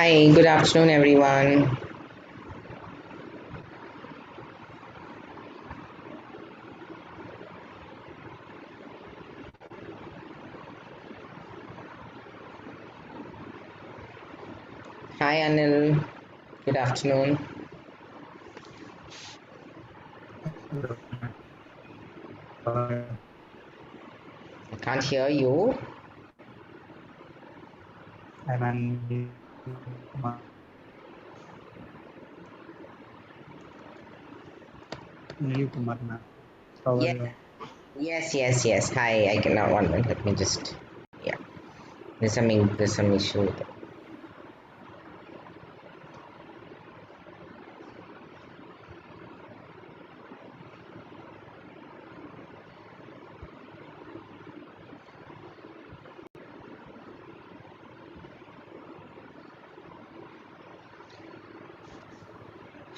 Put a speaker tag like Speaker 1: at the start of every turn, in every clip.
Speaker 1: Hi, good afternoon, everyone. Hi, Anil. Good afternoon. I can't hear you. Yeah. Yes. Hi, I cannot. One minute. Let me just. Yeah. There's some issue with it.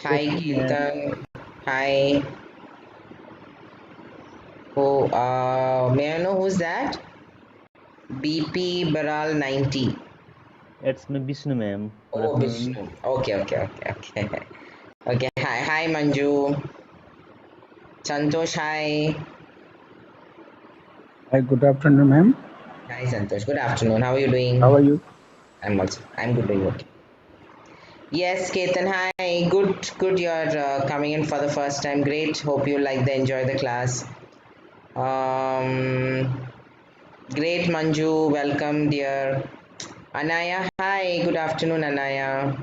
Speaker 1: Hi, Keertan. Hi. Oh, may I know who's that? BP Baral 90.
Speaker 2: It's me, Vishnu, ma'am. Good
Speaker 1: Oh,
Speaker 2: afternoon.
Speaker 1: Vishnu. Okay. Okay. Hi, Manju. Santosh. Hi.
Speaker 3: Hi, good afternoon, ma'am.
Speaker 1: Hi, Santosh. Good afternoon. How are you doing?
Speaker 3: How are you?
Speaker 1: I'm good doing okay. Yes, Ketan, hi. Good. You're coming in for the first time. Great. Hope you enjoy the class. Um, Great, Manju. Welcome, dear. Anaya, hi. Good afternoon, Anaya.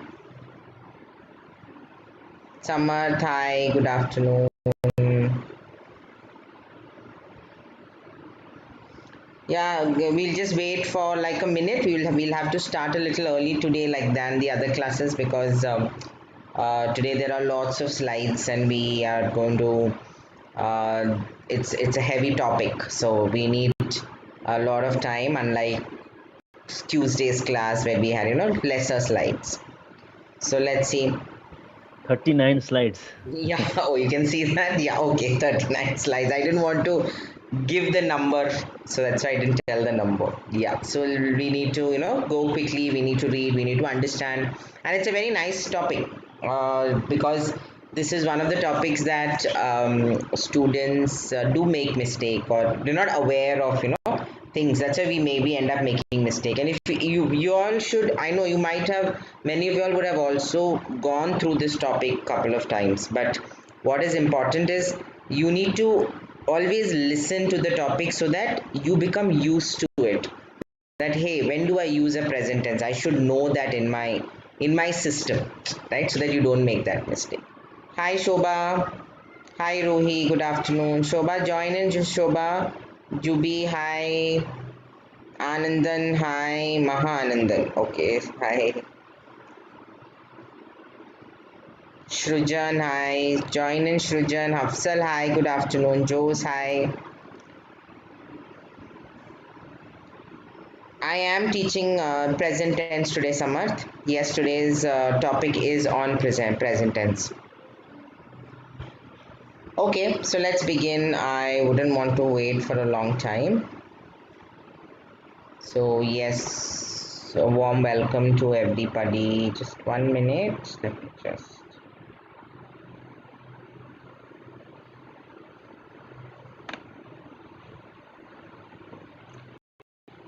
Speaker 1: Samarth, hi. Good afternoon. Yeah, we'll just wait for like a minute. We'll have to start a little early today, like than the other classes, because today there are lots of slides, and we are going to. It's a heavy topic, so we need a lot of time. Unlike Tuesday's class where we had lesser slides. So let's see.
Speaker 2: 39 slides.
Speaker 1: Yeah, oh, you can see that. Yeah, okay, 39 slides. I didn't want to give the number, so that's why I didn't tell the number. Yeah, so we need to, go quickly. We need to read, we need to understand. And it's a very nice topic because this is one of the topics that students do make mistake, or they're not aware of, things. That's why we maybe end up making mistake. And if you all should, I know you might have, many of you all would have also gone through this topic couple of times, but what is important is you need to always listen to the topic so that you become used to it, that hey, when do I use a present tense? I should know that in my system, right? So that you don't make that mistake. Hi, Shobha. Hi, Rohi. Good afternoon. Shobha, join in. Just Shobha. Jubi, hi. Anandan, hi. Maha Anandan. Okay, hi. Shrujan, hi. Join in, Shrujan. Hafsal, hi. Good afternoon. Jose, hi. I am teaching present tense today, Samarth. Yes, today's topic is on present tense. Okay, so let's begin. I wouldn't want to wait for a long time. So yes, a warm welcome to everybody. Just 1 minute. Let me just.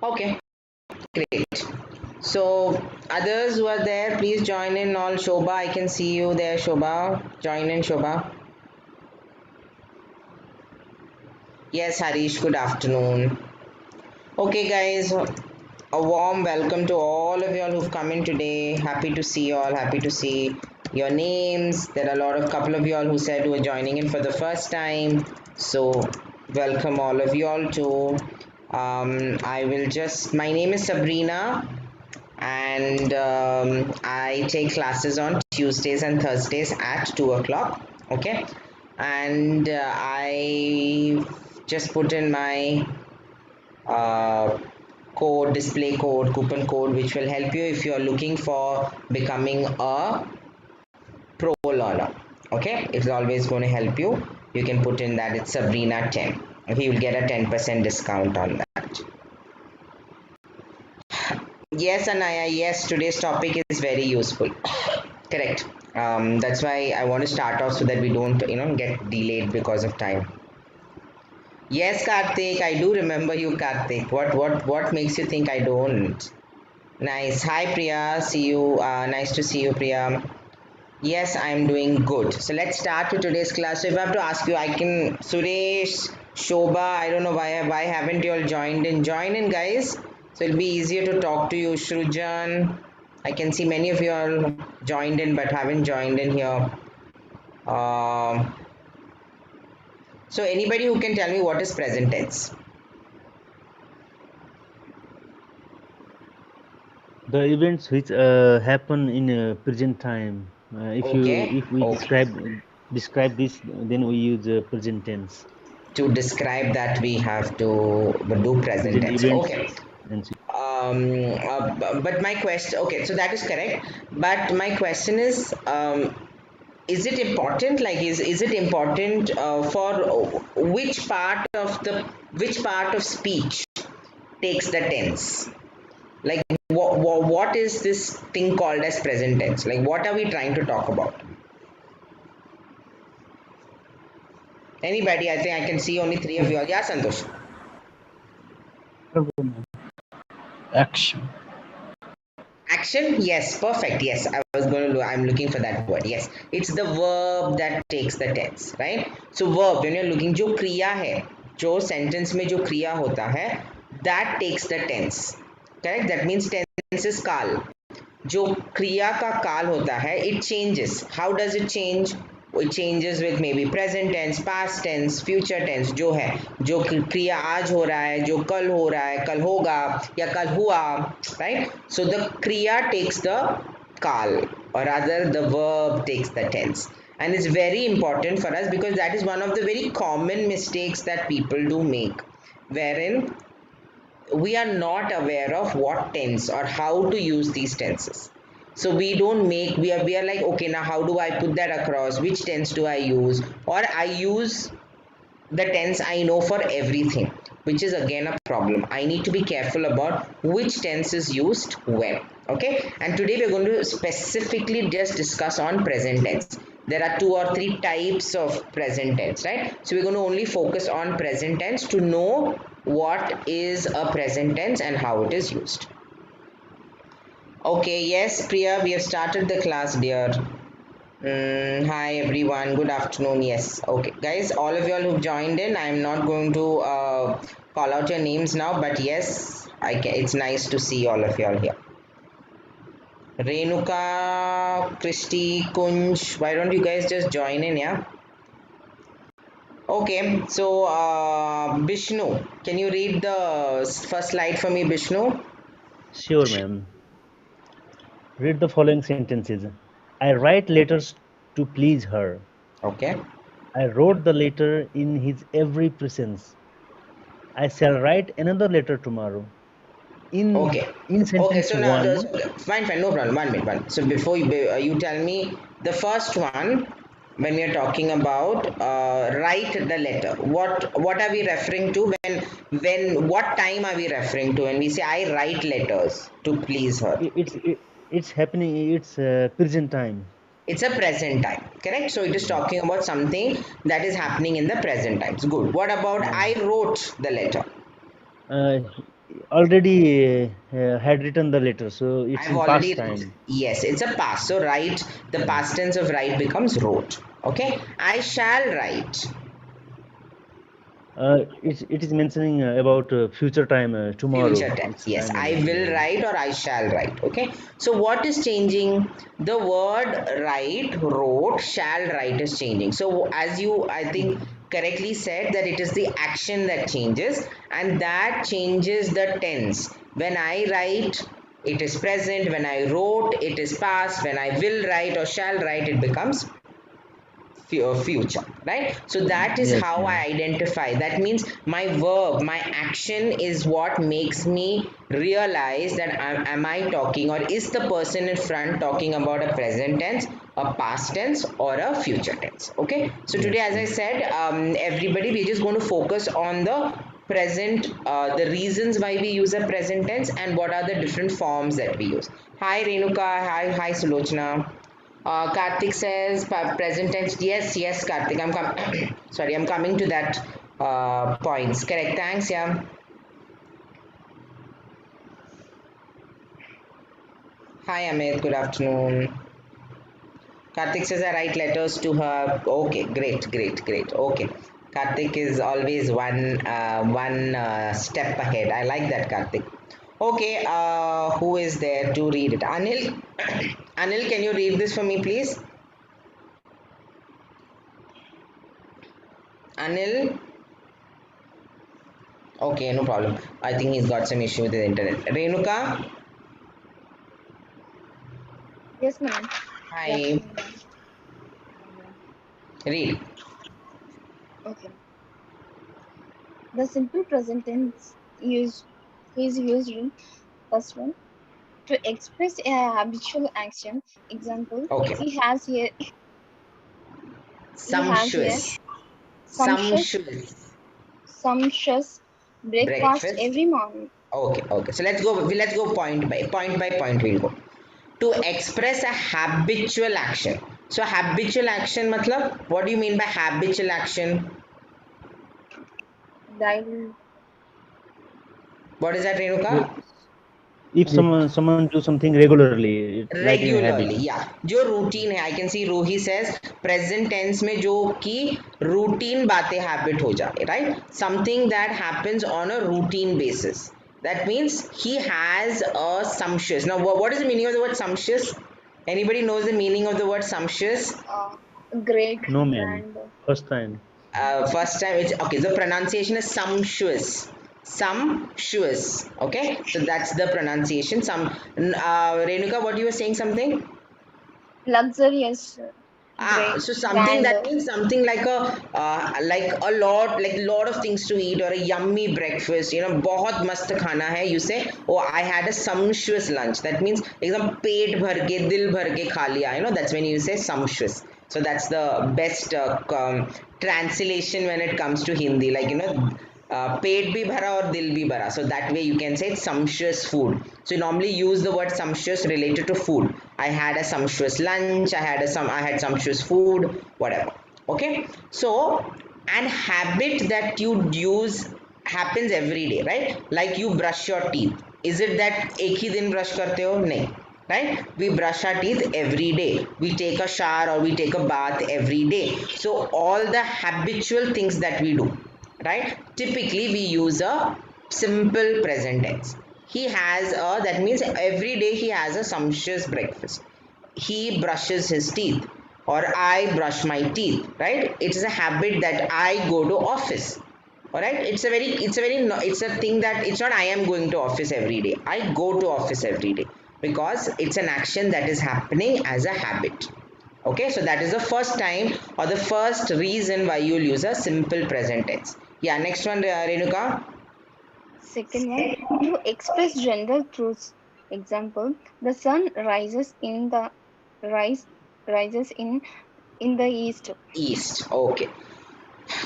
Speaker 1: Okay, great. So others who are there, please join in. All Shobha, I can see you there. Shobha, join in. Shobha. Yes, Harish. Good afternoon. Okay, guys. A warm welcome to all of y'all who've come in today. Happy to see y'all. Happy to see your names. There are a couple of y'all who said who are joining in for the first time. So welcome all of y'all to. My name is Sabrina, and I take classes on Tuesdays and Thursdays at 2 o'clock. Okay, and I just put in my uh, display code, coupon code, which will help you if you're looking for becoming a pro learner. Okay, it's always going to help you. You can put in that it's Sabrina 10. Okay, you'll get a 10% discount on that. Yes, Anaya, yes, today's topic is very useful. Correct. That's why I want to start off so that we don't, get delayed because of time. Yes, Karthik, I do remember you, Karthik. What makes you think I don't? Nice. Hi, Priya. See you. Nice to see you, Priya. Yes, I'm doing good. So let's start with today's class. So if I have to ask you, I can Suresh, Shobha, I don't know why haven't you all joined in? Join in, guys. So it'll be easier to talk to you. Shrujan, I can see many of you all joined in but haven't joined in here. Um, so anybody who can tell me what is present tense?
Speaker 2: The events which happen in present time.
Speaker 1: Okay.
Speaker 2: If we
Speaker 1: Okay.
Speaker 2: describe this, then we use present tense.
Speaker 1: To describe that we have to do present
Speaker 2: Present
Speaker 1: tense.
Speaker 2: events
Speaker 1: Okay.
Speaker 2: and
Speaker 1: But my question, okay, so that is correct. But my question is it important? Like, is it important for which part of speech takes the tense? Like, what is this thing called as present tense? Like, what are we trying to talk about? Anybody? I think I can see only three of you all. Yeah, Santosh.
Speaker 3: Action.
Speaker 1: Action, yes, perfect. Yes, I'm looking for that word. Yes, it's the verb that takes the tense, right? So verb, when you're looking, जो क्रिया है, जो sentence में जो क्रिया होता है, that takes the tense. Correct? That means tense is काल. जो क्रिया का काल होता है, it changes. How does it change? It changes with maybe present tense, past tense, future tense. जो है, जो क्रिया आज हो रहा है, जो कल हो रहा है, कल होगा या कल हुआ, right? So the kriya takes the kal, or rather the verb takes the tense. And it's very important for us because that is one of the very common mistakes that people do make, wherein we are not aware of what tense or how to use these tenses. So we don't make, we are like, okay, now how do I put that across? Which tense do I use? Or I use the tense I know for everything, which is again a problem. I need to be careful about which tense is used when. Okay, and today we're going to specifically just discuss on present tense. There are 2 or 3 types of present tense, right? So we're going to only focus on present tense to know what is a present tense and how it is used. Okay, yes, Priya, we have started the class, dear. Hi everyone, good afternoon. Yes, okay, guys, all of y'all who've joined in, I'm not going to call out your names now, but yes, it's nice to see all of y'all here. Renuka, Christy, Kunj, why don't you guys just join in? Yeah, okay. So Bishnu, can you read the first slide for me, Bishnu?
Speaker 2: Sure, ma'am. Read the following sentences. I write letters to please her.
Speaker 1: Okay.
Speaker 2: I wrote the letter in his every presence. I shall write another letter tomorrow.
Speaker 1: Okay.
Speaker 2: In
Speaker 1: Okay,
Speaker 2: sentence
Speaker 1: so now,
Speaker 2: one,
Speaker 1: fine, no problem. 1 minute. So before you tell me the first one, when we are talking about write the letter, what are we referring to? What time are we referring to when we say I write letters to please her?
Speaker 2: it's happening. It's present time.
Speaker 1: It's a present time, correct? So it is talking about something that is happening in the present times. Good. What about I wrote the letter?
Speaker 2: Already had written the letter, so it's
Speaker 1: I've
Speaker 2: in
Speaker 1: already
Speaker 2: past time.
Speaker 1: yes, it's a past. So write, the past tense of write becomes wrote. Okay, I shall write.
Speaker 2: It is mentioning about future time, tomorrow.
Speaker 1: Future tense.
Speaker 2: It's
Speaker 1: Yes,
Speaker 2: time
Speaker 1: I will write or I shall write. Okay, so what is changing? The word write, wrote, shall write is changing. So as you, I think, correctly said that it is the action that changes, and that changes the tense. When I write, it is present. When I wrote, it is past. When I will write or shall write, it becomes future, right? So that is
Speaker 2: Yes,
Speaker 1: how I
Speaker 2: ma'am.
Speaker 1: identify. That means my verb, my action is what makes me realize that am I talking, or is the person in front talking about a present tense, a past tense, or a future tense. Okay, so today,
Speaker 2: Yes,
Speaker 1: as I
Speaker 2: ma'am.
Speaker 1: said, everybody, we're just going to focus on the present, the reasons why we use a present tense, and what are the different forms that we use. Hi Renuka, hi Sulochana. Karthik says present tense. Yes, Karthik. Sorry, I'm coming to that points. Correct. Thanks. Yeah. Hi Amit. Good afternoon. Karthik says I write letters to her. Okay, great. Okay. Karthik is always one step ahead. I like that, Karthik. Okay, who is there to read it? Anil. Anil, can you read this for me, please? Anil. Okay, no problem. I think he's got some issue with the internet. Renuka.
Speaker 4: Yes, ma'am. Good
Speaker 1: Hi.
Speaker 4: afternoon, ma'am.
Speaker 1: Read.
Speaker 4: Okay. The simple present tense is used in first one to express a habitual action. Example:
Speaker 1: Okay.
Speaker 4: he has a
Speaker 1: Sumptuous.
Speaker 4: sumptuous
Speaker 1: Sumptuous.
Speaker 4: sumptuous breakfast
Speaker 1: Breakfast.
Speaker 4: every morning.
Speaker 1: Okay. So let's go point by point we'll go. To express a habitual action. So habitual action matlab, what do you mean by habitual action?
Speaker 4: Daily.
Speaker 1: What is that, Renuka?
Speaker 2: If someone do something regularly, it's like in a habit.
Speaker 1: Regularly, yeah. जो routine है, I can see Rohi says present tense में जो कि routine बातें habit हो जाए, right? Something that happens on a routine basis. That means he has a sumptuous. Now, what is the meaning of the word sumptuous? Anybody knows the meaning of the word sumptuous?
Speaker 4: Uh, Great
Speaker 2: No, ma'am.
Speaker 4: and
Speaker 2: First time.
Speaker 1: First time it's okay. The pronunciation is sumptuous. Okay, so that's the pronunciation. Renuka, what you were saying something?
Speaker 4: luxurious, great,
Speaker 1: So something
Speaker 4: grand.
Speaker 1: that means something like a lot of things to eat, or a yummy breakfast. बहुत मस्त खाना है. You say, oh, I had a sumptuous lunch. That means एकदम पेट भर के दिल भर के खा लिया. That's when you say sumptuous. So that's the best translation when it comes to Hindi. पेट भी भरा और दिल भी भरा. So that way you can say sumptuous food. So you normally use the word sumptuous related to food. I had a sumptuous lunch. I had sumptuous food. Whatever. Okay. So an habit that you use happens every day, right? Like you brush your teeth. Is it that एक ही दिन brush करते हो? नहीं. Right? We brush our teeth every day. We take a shower or we take a bath every day. So all the habitual things that we do, right? Typically we use a simple present tense. He has that means every day he has a sumptuous breakfast. He brushes his teeth, or I brush my teeth, right? It is a habit that I go to office. All right, it's a thing that it's not I am going to office every day. I go to office every day because it's an action that is happening as a habit. Okay, so that is the first time or the first reason why you'll use a simple present tense. Yeah, next one, Renuka.
Speaker 4: Second one, to express general truths. Example: the sun rise rises in the east.
Speaker 1: East. Okay.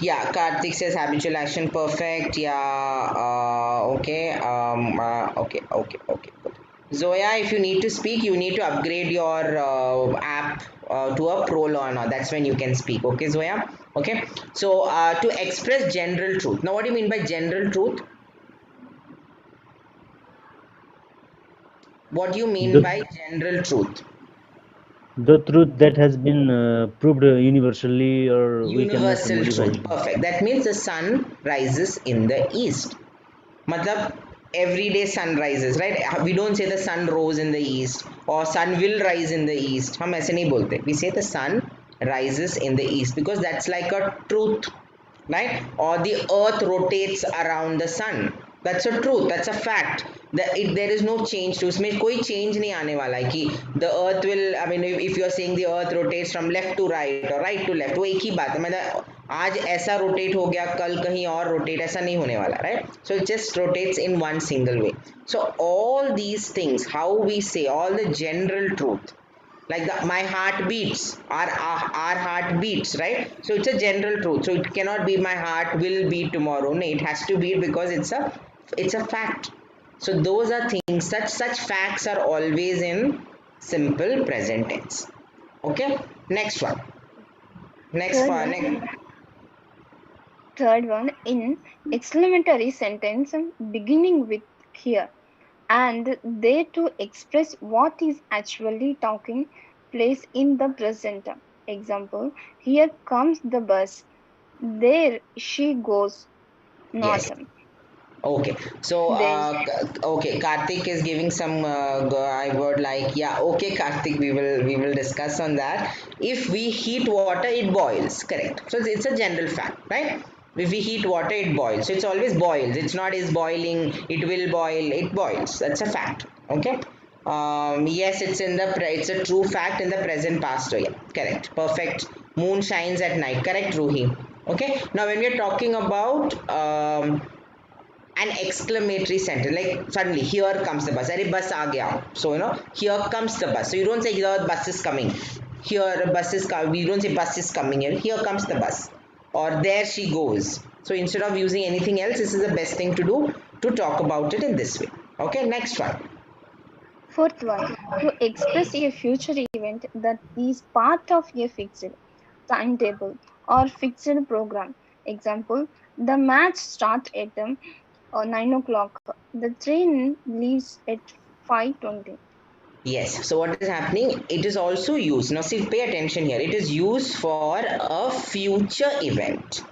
Speaker 1: Yeah, Karthik says habitual action. Perfect. Yeah. Okay. Okay. Good. Zoya, if you need to speak, you need to upgrade your app to a pro learner. That's when you can speak. Okay, Zoya. Okay. So to express general truth. Now, what do you mean by general truth? What do you mean
Speaker 2: The
Speaker 1: by general truth?
Speaker 2: the truth that has been proved universally, or we cannot
Speaker 1: Universal
Speaker 2: modify
Speaker 1: truth.
Speaker 2: it.
Speaker 1: Perfect. That means the sun rises in the east. मतलब everyday sun rises, right? We don't say the sun rose in the east or sun will rise in the east. हम ऐसे नहीं बोलते. We say the sun rises in the east because that's like a truth, right? Or the earth rotates around the sun. That's a truth. That's a fact. There is no change to उसमें कोई change नहीं आने वाला है कि the earth will, I mean, if you are saying the earth rotates from left to right or right to left, वो एक ही बात है. मतलब आज ऐसा rotate हो गया, कल कहीं और rotate, ऐसा नहीं होने वाला, right? So it just rotates in one single way. So all these things, how we say, all the general truth, Like my heart beats, our heart beats, right? So it's a general truth. So it cannot be my heart will beat tomorrow. No, it has to be because it's a fact. So those are things, such facts are always in simple present tense. Okay, next one. Next
Speaker 4: Third
Speaker 1: one.
Speaker 4: one, third one in exclamatory sentence beginning with here and they to express what is actually taking place in the present. Example, here comes the bus, there she goes, not
Speaker 1: Yes. Okay, so
Speaker 4: then.
Speaker 1: okay, Karthik is giving some I would like, yeah, okay, Karthik, we will discuss on that. If we heat water, it boils. Correct. So it's a general fact, right? If we heat water, it boils. So it's always boils. It's not is boiling. It will boil. It boils. That's a fact. Okay. Yes, it's a true fact in the present past. So yeah, correct. Perfect. Moon shines at night. Correct, Ruhi. Okay. Now when we are talking about an exclamatory sentence, like suddenly here comes the bus, अरे bus आ गया, so here comes the bus, so you don't say here bus is coming, here a bus is coming, we don't say bus is coming, here comes the bus, or there she goes. So instead of using anything else, this is the best thing to do, to talk about it in this way. Okay, next one.
Speaker 4: Fourth one, to express a future event that is part of a fixed timetable or fixed program. Example, the match starts at 9 o'clock. The train leaves at 5:20.
Speaker 1: Yes, so what is happening? It is also used. Now, see, pay attention here. It is used for a future event.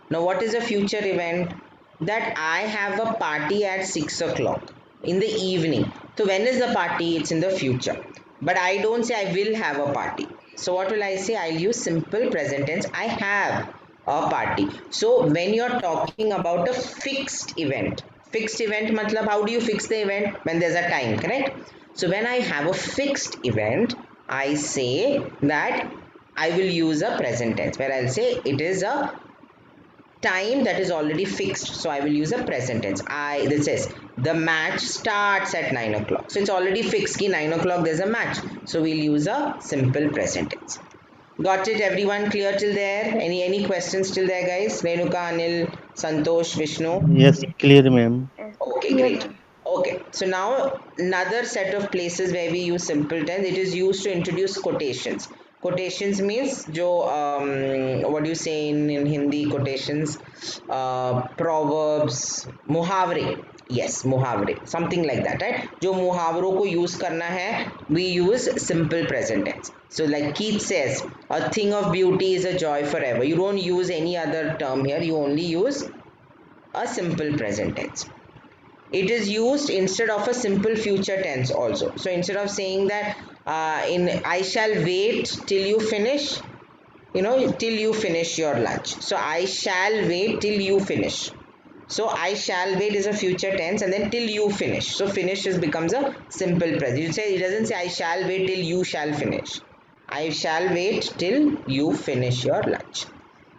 Speaker 1: Now, what is a future event? That I have a party at 6 o'clock in the evening. So, when is the party? It's in the future. But I don't say I will have a party. So, what will I say? I'll use simple present tense. I have a party. So, when you're talking about a fixed event, matlab, how do you fix the event? When there's a time, correct? So when I have a fixed event, I say that I will use a present tense where I'll say it is a time that is already fixed. So I will use a present tense. This says the match starts at 9 o'clock. So it's already fixed. Ki 9 o'clock there's a match. So we'll use a simple present tense. Got it, everyone? Clear till there? Any questions till there, guys? Renuka, Anil, Santosh, Vishnu?
Speaker 2: Yes, clear, ma'am.
Speaker 1: Okay,
Speaker 4: Clear,
Speaker 1: great.
Speaker 4: ma'am.
Speaker 1: Okay, so now another set of places where we use simple tense. It is used to introduce quotations. Quotations means जो what do you say in Hindi quotations? Proverbs, मुहावरे. Yes, मुहावरे. Something like that, right? जो मुहावरों को use करना है, we use simple present tense. So like Keith says, a thing of beauty is a joy forever. You don't use any other term here. You only use a simple present tense. It is used instead of a simple future tense also. So instead of saying that in I shall wait till you finish, till you finish your lunch. So I shall wait till you finish. So I shall wait is a future tense, and then till you finish. So finish becomes a simple present. It doesn't say I shall wait till you shall finish. I shall wait till you finish your lunch.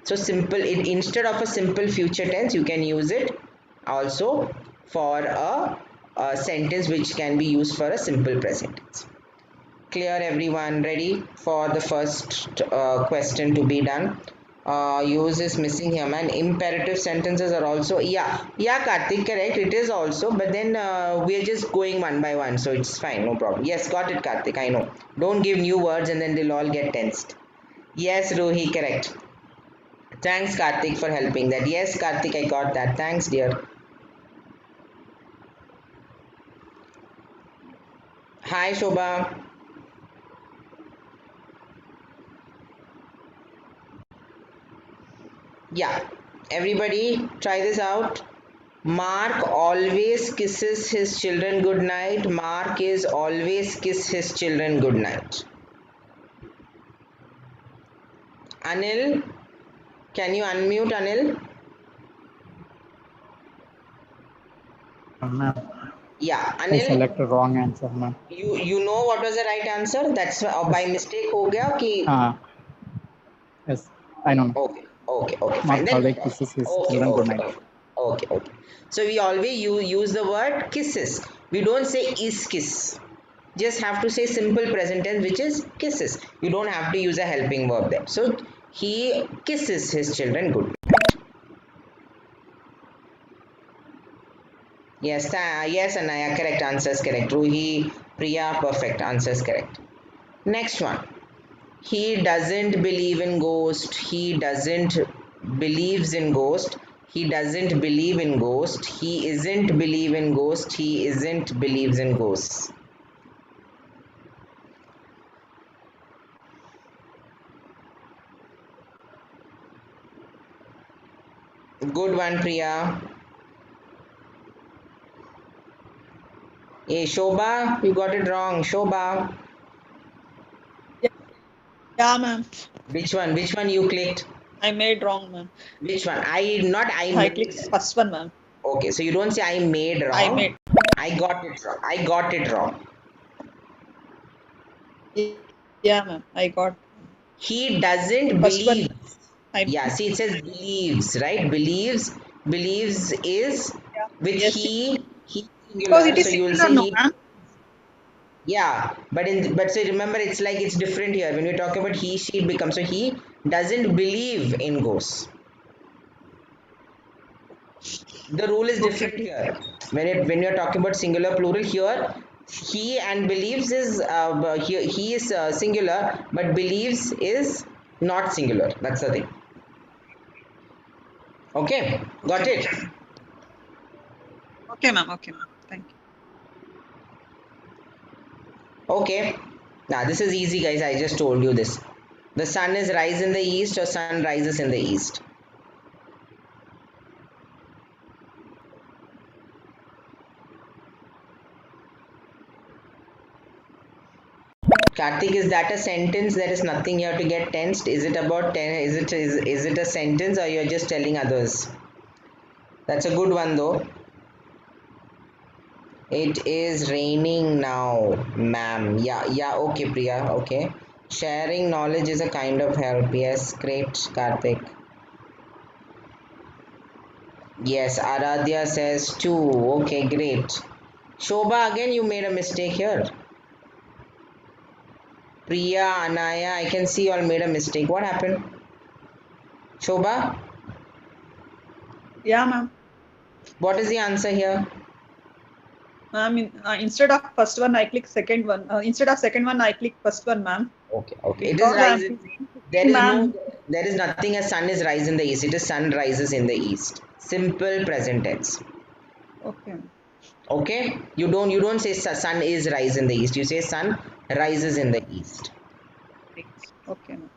Speaker 1: So simple, instead of a simple future tense, you can use it also for a sentence which can be used for a simple present tense. Clear, everyone? Ready for the first question to be done? Use is missing here, man. Imperative sentences are also, yeah, Karthik, correct, it is also, but then we are just going one by one, so it's fine, no problem. Yes, got it, Karthik, I know. Don't give new words and then they'll all get tensed. Yes, Ruhi, correct. Thanks, Karthik, for helping that. Yes, Karthik, I got that. Thanks, dear. Hi, Shobha. Yeah, everybody try this out. Mark always kisses his children good night. Mark is always kiss his children good night. Anil, can you unmute, Anil?
Speaker 3: Ma'am,
Speaker 1: Yeah,
Speaker 3: I
Speaker 1: Anil,
Speaker 3: selected wrong answer, ma'am.
Speaker 1: you know what was the right answer? That's by mistake हो गया कि
Speaker 3: Yes, I know.
Speaker 1: Okay, fine.
Speaker 3: Mark
Speaker 1: Then
Speaker 3: always kisses his
Speaker 1: okay,
Speaker 3: children good
Speaker 1: okay,
Speaker 3: night.
Speaker 1: okay, okay. So we always use the word kisses. We don't say is kiss. just have to say simple present tense, which is kisses. You don't have to use a helping verb there. So he kisses his children good. Yes, yes, Anaya, correct, answers correct. Ruhi, Priya, perfect, answers correct. Next one. He doesn't believe in ghost. He doesn't believes in ghost. He doesn't believe in ghost. He isn't believe in ghost. He isn't believes in ghosts. Good one, Priya. Hey, Shobha, you got it wrong. Shobha.
Speaker 5: Yeah, ma'am.
Speaker 1: Which one? Which one you clicked?
Speaker 5: I made wrong, ma'am.
Speaker 1: Which one? I
Speaker 5: I
Speaker 1: made.
Speaker 5: clicked first one, ma'am.
Speaker 1: Okay, so you don't say I made wrong.
Speaker 5: I made.
Speaker 1: I got it wrong. I got it wrong.
Speaker 5: Yeah, ma'am. I got.
Speaker 1: He doesn't
Speaker 5: First one.
Speaker 1: believe. Yeah, see it says believes, right? Believes is with
Speaker 5: Yes,
Speaker 1: he
Speaker 5: because
Speaker 1: singular.
Speaker 5: it is
Speaker 1: So you will
Speaker 5: singular,
Speaker 1: say
Speaker 5: no,
Speaker 1: he.
Speaker 5: ma'am.
Speaker 1: Yeah, but so remember it's like it's different here. When we talk about he, she, it becomes so he doesn't believe in ghosts. The rule is different here. When you're talking about singular plural here, he and believes is he is singular, but believes is not singular. That's the thing. Okay, got it.
Speaker 5: Okay, ma'am. Okay, ma'am. Thank you.
Speaker 1: Okay, now this is easy, guys. I just told you this. The sun is rise in the east or sun rises in the east. Karthik, is that a sentence? There is nothing here to get tensed. Is it about ten? Is it a sentence or you're just telling others? That's a good one though. It is raining now, ma'am. Yeah, okay, Priya, okay. Sharing knowledge is a kind of help. Yes, great, Karthik. Yes, Aradhya says too. Okay, great. Shobha, again, you made a mistake here. Priya, Anaya, I can see you all made a mistake. What happened? Shobha,
Speaker 5: Yeah, ma'am.
Speaker 1: what is the answer here?
Speaker 5: Ma'am, instead of first one, I click second one. Instead of second one, I click first one, ma'am.
Speaker 1: Okay. It is
Speaker 5: Because I'm
Speaker 1: rising.
Speaker 5: thinking, ma'am.
Speaker 1: There is nothing as sun is rise in the east. It is sun rises in the east. Simple present tense.
Speaker 5: Okay.
Speaker 1: Okay, you don't say sun is rise in the east. You say sun rises in the east.
Speaker 5: Okay, ma'am.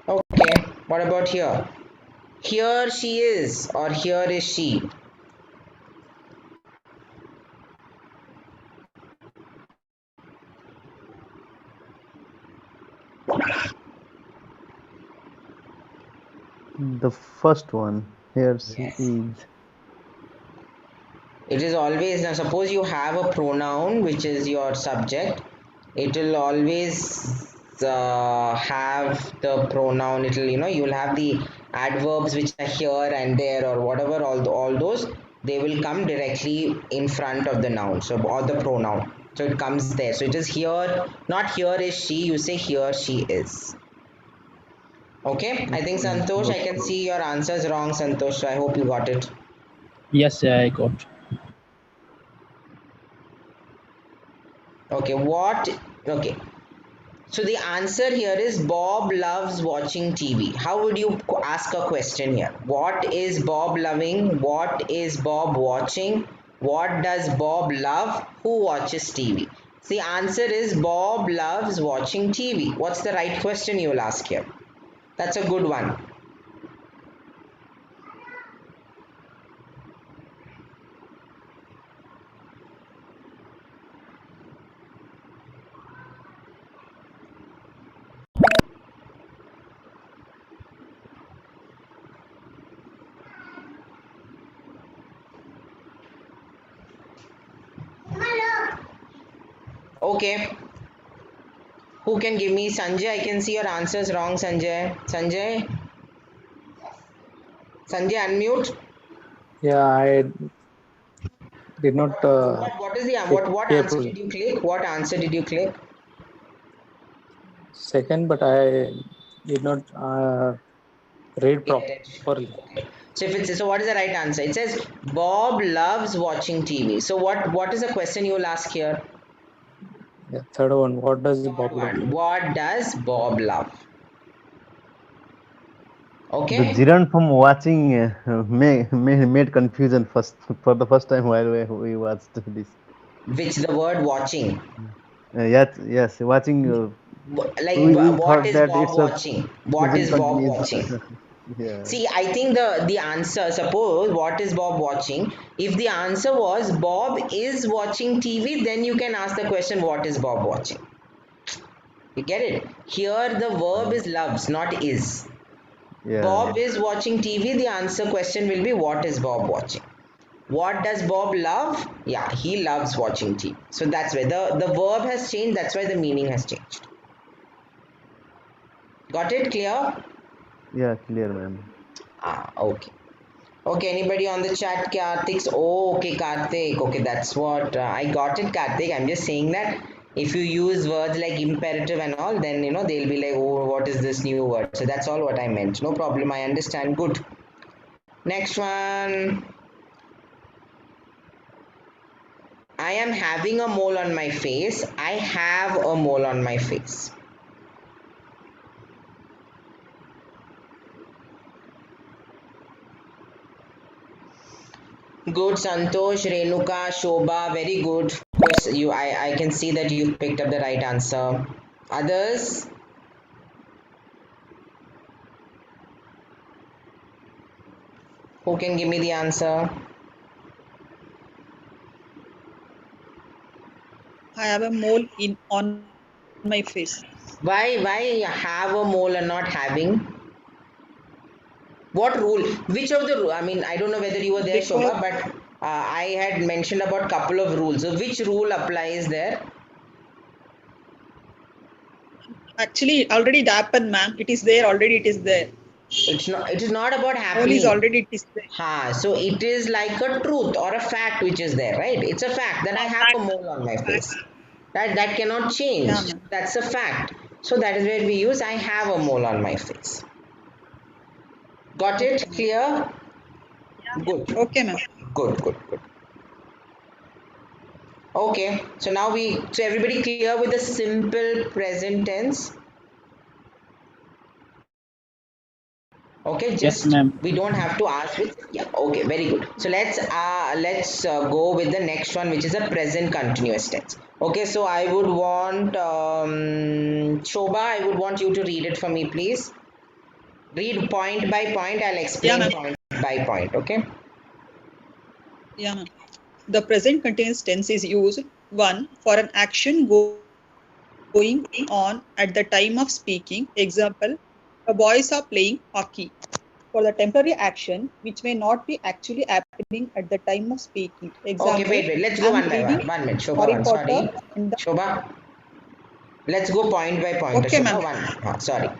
Speaker 1: Okay, what about here? Here she is or here is she.
Speaker 2: The first one. Here she
Speaker 1: Yes.
Speaker 2: is.
Speaker 1: It is always, now suppose you have a pronoun which is your subject, it will always have the pronoun, it will, you'll have the adverbs which are here and there or whatever, all those, they will come directly in front of the noun, so or the pronoun. So it comes there. So it is here, not here is she, you say here she is. Okay, I think Santosh, I can see your answers wrong, Santosh, so I hope you got it.
Speaker 3: Yes, I got.
Speaker 1: Okay, okay. So the answer here is Bob loves watching TV. How would you ask a question here? What is Bob loving? What is Bob watching? What does Bob love? Who watches TV? So the answer is Bob loves watching TV. What's the right question you will ask here? That's a good one. Okay. Who can give me Sanjay? I can see your answers wrong, Sanjay. Sanjay, unmute.
Speaker 6: Yeah, I did not
Speaker 1: What is the
Speaker 6: check
Speaker 1: what answer
Speaker 6: carefully.
Speaker 1: did you click? What answer did you click?
Speaker 6: Second, but I did not read
Speaker 1: Pay attention.
Speaker 6: properly.
Speaker 1: Okay. So if it's so, what is the right answer? It says Bob loves watching TV. So what is the question you will ask here?
Speaker 6: Yeah, third one. What does
Speaker 1: Third
Speaker 6: Bob love?
Speaker 1: one. What does Bob love?
Speaker 2: The
Speaker 1: Okay.
Speaker 2: Jiran from watching made confusion first for the first time while we watched this.
Speaker 1: Which the word watching?
Speaker 2: Yes, watching.
Speaker 1: Like
Speaker 2: We
Speaker 1: what
Speaker 2: thought
Speaker 1: is
Speaker 2: that
Speaker 1: Bob
Speaker 2: it's a
Speaker 1: watching? What
Speaker 2: present
Speaker 1: is Bob
Speaker 2: continuous.
Speaker 1: watching?
Speaker 2: Yeah.
Speaker 1: See, I think the answer, suppose what is Bob watching? If the answer was Bob is watching TV, then you can ask the question, what is Bob watching? You get it? Here the verb is loves, not is.
Speaker 2: Yeah.
Speaker 1: Bob is watching TV. The answer question will be, what is Bob watching? What does Bob love? Yeah, he loves watching TV. So that's why the verb has changed. That's why the meaning has changed. Got it? Clear?
Speaker 2: Yeah, clear, ma'am.
Speaker 1: Okay. Okay, anybody on the chat? Karthik's. Oh, okay, Karthik. Okay, that's what I got it, Karthik. I'm just saying that if you use words like imperative and all, then they'll be like, oh, what is this new word? So that's all what I meant. No problem. I understand. Good. Next one. I am having a mole on my face. I have a mole on my face. Good, Santosh, Renuka, Shobha, very good. Question, I can see that you picked up the right answer. Others? Who can give me the answer?
Speaker 5: I have a mole on my face.
Speaker 1: Why have a mole and not having? What rule? Which of the rule? I mean, I don't know whether you were there,
Speaker 5: Because
Speaker 1: Shobha, but I had mentioned about couple of rules. So which rule applies there?
Speaker 5: actually it already happened, ma'am. It is there already. It is there.
Speaker 1: It's not. It is not about
Speaker 5: Mole is
Speaker 1: happening.
Speaker 5: already it is there.
Speaker 1: So it is like a truth or a fact which is there, right? It's a fact that I have a mole on my face. That cannot change.
Speaker 5: Yeah, ma'am.
Speaker 1: That's a fact. So that is where we use I have a mole on my face. Got it?
Speaker 5: Okay, ma'am.
Speaker 1: Clear? Good.
Speaker 5: Okay, ma'am.
Speaker 1: Good. Okay. So now so everybody clear with the simple present tense? Okay,
Speaker 3: Yes,
Speaker 1: just
Speaker 3: ma'am.
Speaker 1: we don't have to ask with, yeah, okay, very good. So let's go with the next one, which is a present continuous tense. Okay, so I would want Shobha, I would want you to read it for me, please. Read point by point. I'll explain
Speaker 5: ma'am.
Speaker 1: point by point. Okay.
Speaker 5: Yeah, ma'am. The present continuous tense is used one for an action going on at the time of speaking. Example: the boys are playing hockey. For the temporary action which may not be actually happening at the time of speaking.
Speaker 1: Okay,
Speaker 5: Example:
Speaker 1: wait. Let's go
Speaker 5: I'm
Speaker 1: one by
Speaker 5: reading
Speaker 1: one. 1 minute, Shobha.
Speaker 5: Harry
Speaker 1: One.
Speaker 5: Potter
Speaker 1: Sorry,
Speaker 5: and the
Speaker 1: Shobha. Let's go point by point.
Speaker 5: okay,
Speaker 1: Shobha.
Speaker 5: ma'am.
Speaker 1: Sorry.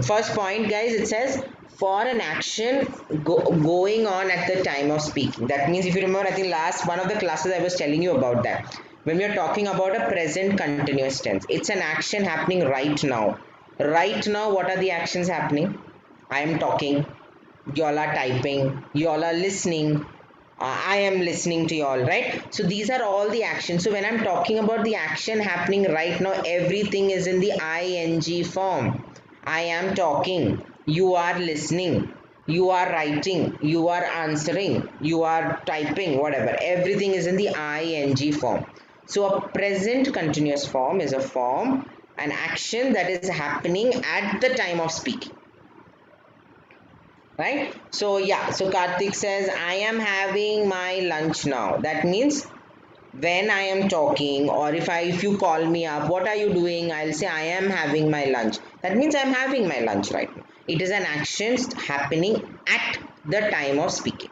Speaker 1: First point, guys. It says for an action going on at the time of speaking. That means, if you remember, I think last one of the classes I was telling you about that. When we are talking about a present continuous tense, it's an action happening right now. Right now, what are the actions happening? I am talking. Y'all are typing. Y'all are listening. I am listening to you all, right? So these are all the actions. So when I'm talking about the action happening right now, everything is in the ing form. I am talking, you are listening, you are writing, you are answering, you are typing, whatever. Everything is in the ing form. So a present continuous form is a form, an action that is happening at the time of speaking, right? So yeah, so Karthik says I am having my lunch now. That means when I am talking, or if you call me up, what are you doing? I'll say I am having my lunch. That means I'm having my lunch right now. It is an action happening at the time of speaking.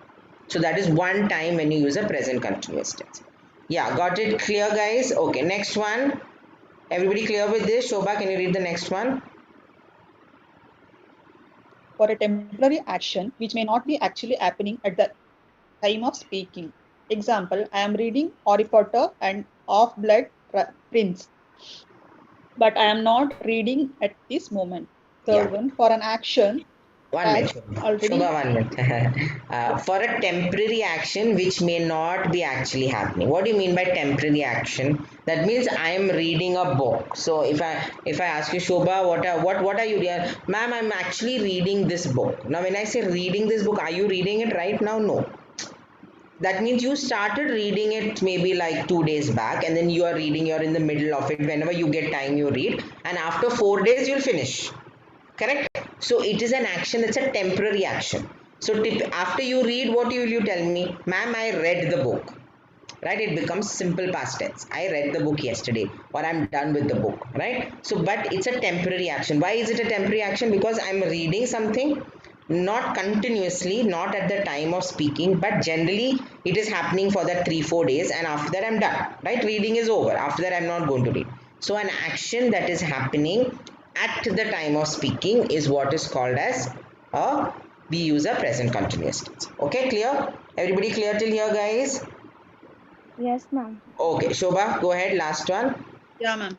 Speaker 1: So that is one time when you use a present continuous tense. Yeah, got it clear, guys? Okay, next one. Everybody clear with this? Shobha, can you read the next one?
Speaker 5: For a temporary action which may not be actually happening at the time of speaking. Example, I am reading Harry Potter and Off-Blood Prince, but I am not reading at this moment. Third
Speaker 1: Yeah.
Speaker 5: one, for an action
Speaker 1: One minute,
Speaker 5: as already.
Speaker 1: Shobha, 1 minute. For a temporary action which may not be actually happening. What do you mean by temporary action? That means I am reading a book. So if I ask you, Shobha, what are you reading? Ma'am, I'm actually reading this book. Now, when I say reading this book, are you reading it right now? No. That means you started reading it maybe like 2 days back, and then you're in the middle of it. Whenever you get time, you read, and after 4 days, you'll finish. Correct? So it is an action, it's a temporary action. So after you read, what will you tell me? Ma'am, I read the book. Right? It becomes simple past tense. I read the book yesterday, or I'm done with the book. Right? So, but it's a temporary action. Why is it a temporary action? Because I'm reading something, not continuously, not at the time of speaking, but generally it is happening for that 3-4 days, and after that I'm done. Right? Reading is over. After that I'm not going to read. So an action that is happening at the time of speaking is what is called as a, we use a present continuous tense. Okay, clear? Everybody clear till here, guys?
Speaker 4: Yes, ma'am.
Speaker 1: Okay, Shobha, go ahead, last one.
Speaker 5: Yeah, ma'am.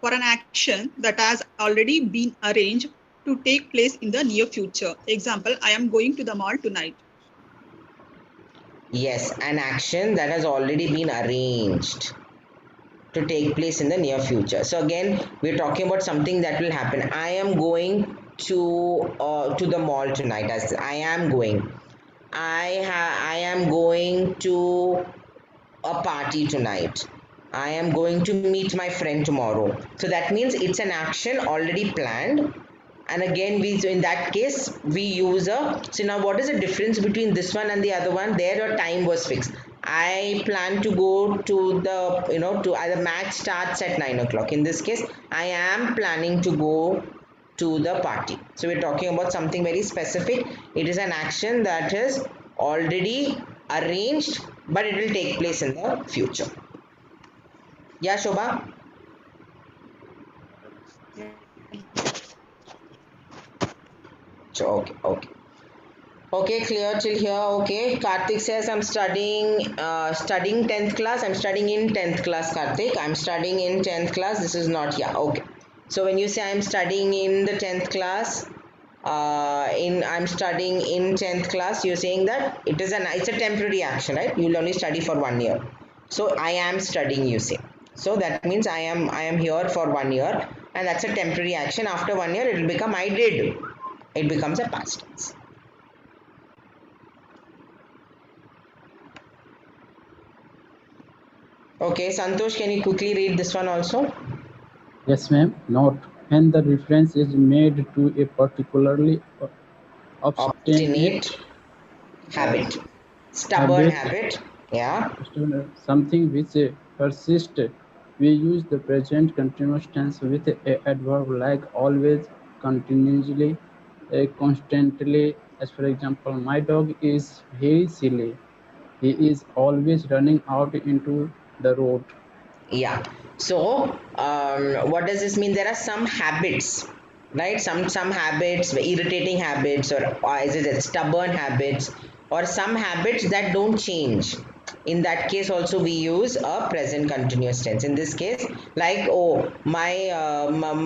Speaker 5: For an action that has already been arranged to take place in the near future. Example, I am going to the mall tonight.
Speaker 1: Yes, an action that has already been arranged to take place in the near future. So again, we're talking about something that will happen. I am going to the mall tonight. As I am going. I am going to a party tonight. I am going to meet my friend tomorrow. So that means it's an action already planned. And again, in that case, we use a, so now what is the difference between this one and the other one? There your time was fixed. I plan to go to the, to the match starts at 9 o'clock. In this case, I am planning to go to the party. So we're talking about something very specific. It is an action that is already arranged, but it will take place in the future. Yeah, Shobha? So, okay, clear till here. Okay, Karthik says I'm studying 10th class. I'm studying in 10th class, Karthik. I'm studying in 10th class. This is not, yeah, okay. So when you say I'm studying in the 10th class, I'm studying in 10th class, you're saying that it's a temporary action, right? You'll only study for 1 year. So I am studying, you say. So that means I am here for 1 year, and that's a temporary action. After 1 year, it will become I did. It becomes a past tense. Okay, Santosh, can you quickly read this one also?
Speaker 3: Yes, ma'am. Note, when the reference is made to a particularly obstinate
Speaker 1: Habit. Stubborn habit. Yeah.
Speaker 3: something which persists, we use the present continuous tense with a adverb like always, continuously, constantly. As for example, my dog is very silly. He is always running out into the road.
Speaker 1: Yeah. So, what does this mean? There are some habits, right? Some habits, irritating habits, or is it stubborn habits, or some habits that don't change. In that case, also we use a present continuous tense. In this case, like my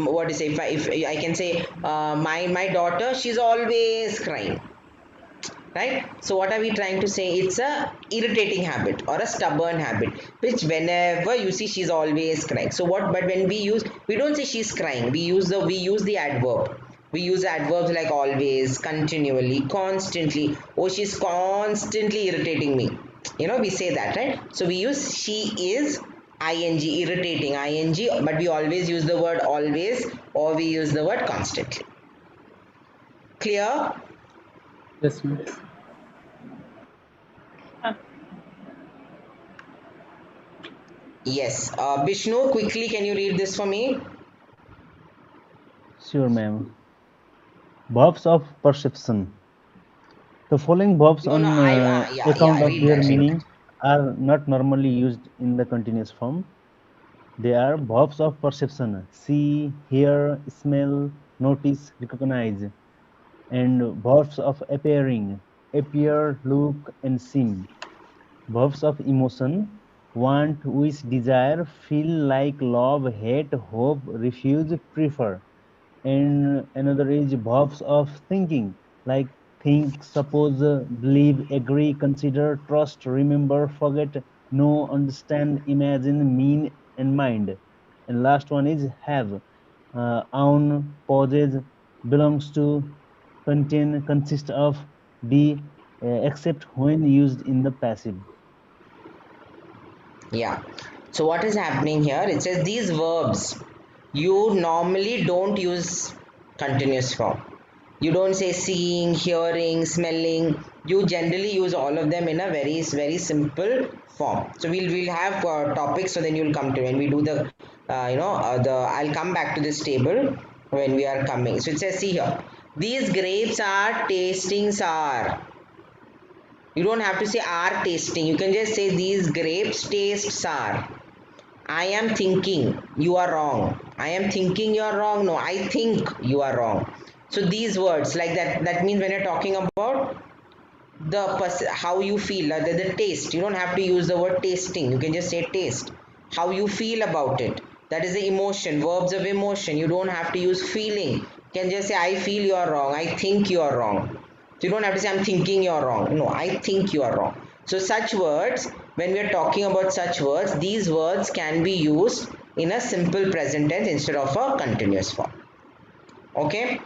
Speaker 1: what is it? If I can say my daughter, she's always crying, right? So what are we trying to say? It's a irritating habit or a stubborn habit, which whenever you see, she's always crying. So what, but when we don't say she's crying, we use the adverb. We use adverbs like always, continually, constantly. Oh, she's constantly irritating me, we say that, right? So we use she is ing, irritating ing, but we always use the word always, or we use the word constantly. Clear?
Speaker 3: Yes, ma'am.
Speaker 1: Yes. Bishnu, quickly, can you read this for me?
Speaker 2: Sure, ma'am. Verbs of perception. The following verbs
Speaker 1: No, no,
Speaker 2: on account of
Speaker 1: read
Speaker 2: their
Speaker 1: that, read
Speaker 2: meaning are not normally used in the continuous form. They are verbs of perception: see, hear, smell, notice, recognize, and verbs of appearing: appear, look, and seem. Verbs of emotion: want, wish, desire, feel like, love, hate, hope, refuse, prefer. And another is verbs of thinking, like think, suppose, believe, agree, consider, trust, remember, forget, know, understand, imagine, mean, and mind. And last one is have, own, possess, belongs to, contain, consist of, be, except when used in the passive.
Speaker 1: Yeah. So what is happening here? It says these verbs you normally don't use continuous form. You don't say seeing, hearing, smelling. You generally use all of them in a very simple form. So we'll have topics. So then you'll come to when we do the the I'll come back to this table when we are coming. So it says see here. These grapes are tasting sour. You don't have to say are tasting. You can just say these grapes taste sour. I am thinking you are wrong. I am thinking you are wrong. No, I think you are wrong. So these words like that means when you're talking about how you feel, the taste. You don't have to use the word tasting. You can just say taste. How you feel about it. That is the emotion. Verbs of emotion. You don't have to use feeling. You can just say I feel you are wrong. I think you are wrong. So you don't have to say I'm thinking you are wrong. No, I think you are wrong. So such words, when we are talking about such words, these words can be used in a simple present tense instead of a continuous form. Okay?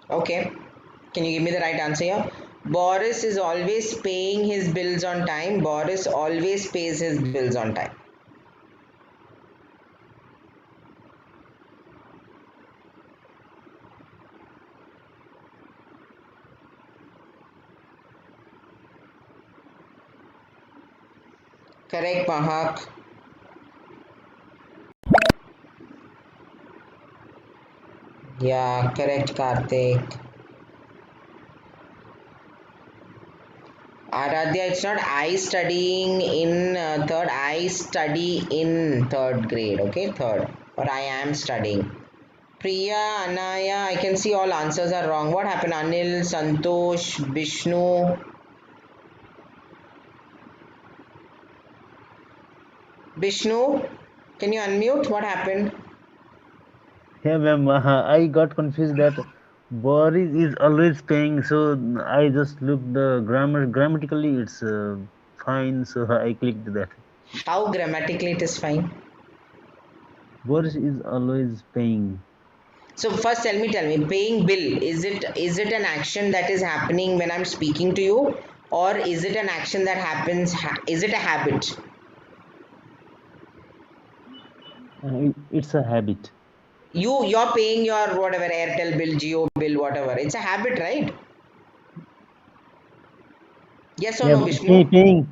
Speaker 1: Okay. Can you give me the right answer here? Boris is always paying his bills on time. Boris always pays his bills on time. Correct, Mahak. Yeah, correct, Karthik. Aradhya, it's not I studying in third. I study in third grade. Okay, third. Or I am studying. Priya, Anaya, I can see all answers are wrong. What happened? Anil, Santosh, Vishnu. Vishnu, can you unmute? What happened?
Speaker 2: Yeah, ma'am. I got confused that Boris is always paying, so I just looked the grammatically it's fine, so I clicked that.
Speaker 1: How grammatically it is fine?
Speaker 2: Boris is always paying.
Speaker 1: So first tell me, paying bill, is it an action that is happening when I'm speaking to you, or is it an action that happens, is it a habit?
Speaker 2: It's a habit.
Speaker 1: You're paying your whatever Airtel bill, Geo bill, whatever. It's a habit, right? Yes or
Speaker 2: Yeah,
Speaker 1: no, Vishnu?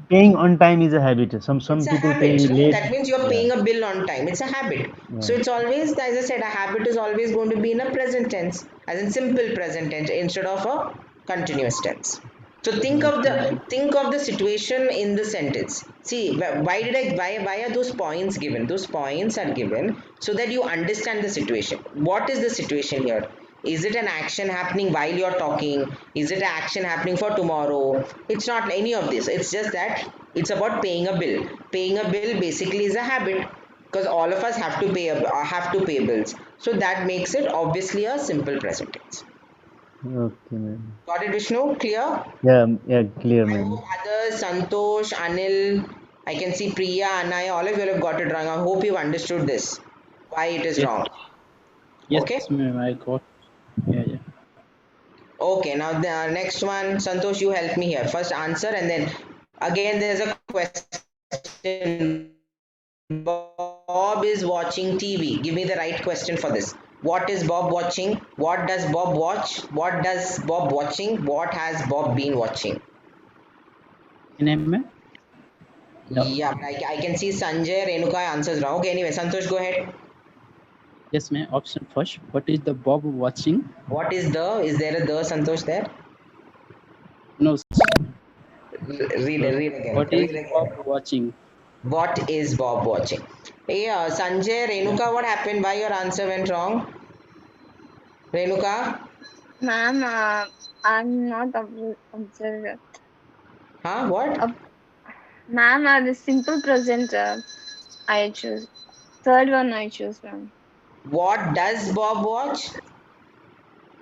Speaker 2: paying on time is a habit.
Speaker 1: It's
Speaker 2: Some
Speaker 1: a
Speaker 2: people pay
Speaker 1: habit, no?
Speaker 2: late.
Speaker 1: That means you're
Speaker 2: Yeah,
Speaker 1: paying a bill on time. It's a habit. So
Speaker 2: yeah.
Speaker 1: it's always, as I said, a habit is always going to be in a present tense, as in simple present tense instead of a continuous tense. So
Speaker 2: Okay, ma'am.
Speaker 1: think of the situation in the sentence. See, why are those points given? Those points are given so that you understand the situation. What is the situation here? Is it an action happening while you're talking? Is it an action happening for tomorrow? It's not any of this. It's just that it's about paying a bill. Paying a bill basically is a habit because all of us have to pay bills. So that makes it obviously a simple present tense.
Speaker 2: Okay, ma'am.
Speaker 1: Got it, Vishnu? Clear?
Speaker 2: Yeah, yeah, clear,
Speaker 1: I
Speaker 2: ma'am.
Speaker 1: hope others, Santosh, Anil, I can see Priya, Anaya, all of you have got it wrong. I hope you've understood this, why it is
Speaker 3: Yes,
Speaker 1: wrong.
Speaker 3: yes,
Speaker 1: Okay?
Speaker 3: ma'am. I got. Yeah, yeah.
Speaker 1: Okay, now the next one, Santosh, you help me here. First answer, and then again there's a question. Bob is watching TV. Give me the right question for this. What is Bob watching? What does Bob watch? What does Bob watching? What has Bob been watching?
Speaker 3: And ma'am?
Speaker 1: Yeah, I can see Sanjay Renuka answers wrong. Okay, anyway, Santosh, go ahead.
Speaker 3: Yes, ma'am. Option first. What is the Bob watching?
Speaker 1: What is is there a the Santosh there?
Speaker 3: No.
Speaker 1: Read again.
Speaker 3: What
Speaker 1: Read
Speaker 3: is Bob
Speaker 1: again.
Speaker 3: watching?
Speaker 1: What is Bob watching? Hey, Sanjay
Speaker 3: Yeah.
Speaker 1: Renuka, what happened? Why your answer went wrong? Renuka?
Speaker 4: Ma'am, I'm not observed.
Speaker 1: Huh? What?
Speaker 4: Ma'am, the simple present I choose. Third one I choose, ma'am.
Speaker 1: What does Bob watch?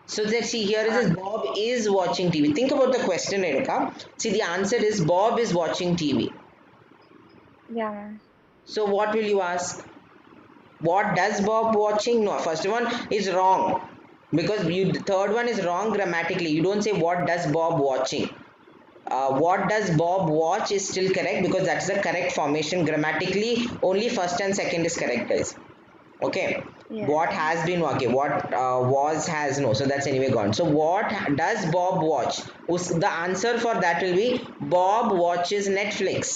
Speaker 1: So let's see, here it
Speaker 4: Uh,
Speaker 1: says Bob is watching TV. Think about the question, Erika. See, the answer is Bob is watching TV.
Speaker 4: yeah, ma'am.
Speaker 1: So what will you ask? What does Bob watching? No, first one is wrong because you third one is wrong grammatically. You don't say what does Bob watching. What does Bob watch is still correct because that's the correct formation grammatically. Only first and second is correct, guys. Okay.
Speaker 4: Yes,
Speaker 1: What
Speaker 4: ma'am.
Speaker 1: has been okay? What was has no. So that's anyway gone. So what does Bob watch? The answer for that will be Bob watches Netflix.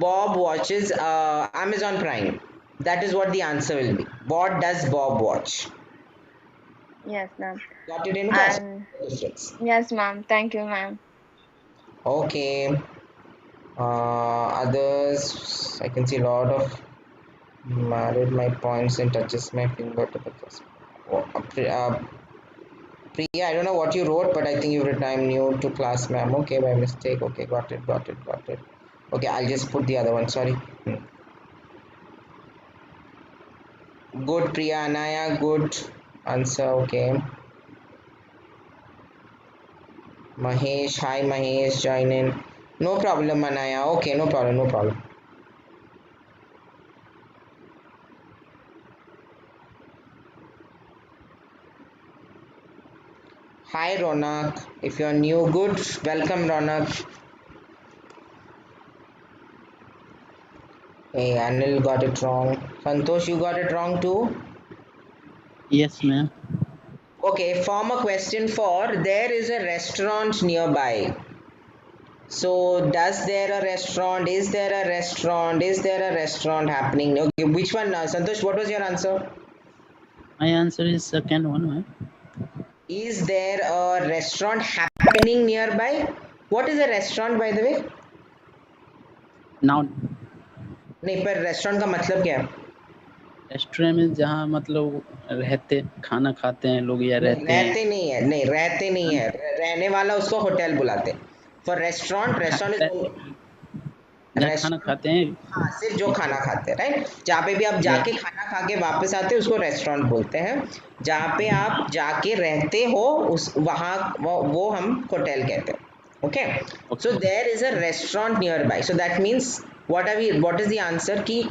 Speaker 1: Bob watches Amazon Prime. That is what the answer will be. What does Bob watch?
Speaker 4: Yes, ma'am.
Speaker 1: Got it in class?
Speaker 4: And
Speaker 1: Difference.
Speaker 4: yes, ma'am. Thank you, ma'am.
Speaker 1: Okay. Others, I can see a lot of married my points and touches my fingertips. Oh, Priya, I don't know what you wrote, but I think you wrote I'm new to class, ma'am. Okay, by mistake. Okay, got it, got it, got it. Okay, I'll just put the other one. Sorry. Good, Priya, Anaya, good answer. Okay. Mahesh, hi Mahesh, join in. No problem, Anaya. Okay, no problem, no problem. Hi Ronak, if you're new, good. Welcome Ronak. Hey, Anil got it wrong. Santosh, you got it wrong too?
Speaker 3: Yes, ma'am.
Speaker 1: Okay, form a question for there is a restaurant nearby. So, does there a restaurant? Is there a restaurant? Is there a restaurant happening? Okay, which one? Santosh, what was your answer?
Speaker 3: My answer is second one, ma'am.
Speaker 1: Is there a restaurant happening nearby? What is a restaurant, by the way?
Speaker 3: Now,
Speaker 1: नहीं पर restaurant का मतलब क्या है?
Speaker 3: Restaurant में जहाँ मतलब रहते खाना खाते हैं लोग या
Speaker 1: नहीं
Speaker 3: रहते हैं
Speaker 1: रहते नहीं है, नहीं रहते नहीं
Speaker 3: खाना
Speaker 1: है, रहने वाला उसको होटल बुलाते हैं. फॉर रेस्टोरेंट, रेस्टोरेंट
Speaker 3: खाता
Speaker 1: इज
Speaker 3: है, जहाँ खाना
Speaker 1: रेस्टोरेंट.
Speaker 3: खाते हैं
Speaker 1: हाँ, सिर्फ जो खाना खाते हैं, राइट. जहाँ पे भी आप
Speaker 3: या
Speaker 1: जाके खाना खा के वापस आते हैं उसको रेस्टोरेंट बोलते हैं. जहाँ पे आप जाके रहते हो उस वहाँ वो हम होटल कहते हैं. Okay. So
Speaker 3: okay
Speaker 1: there is a restaurant nearby. So that means what is the answer कि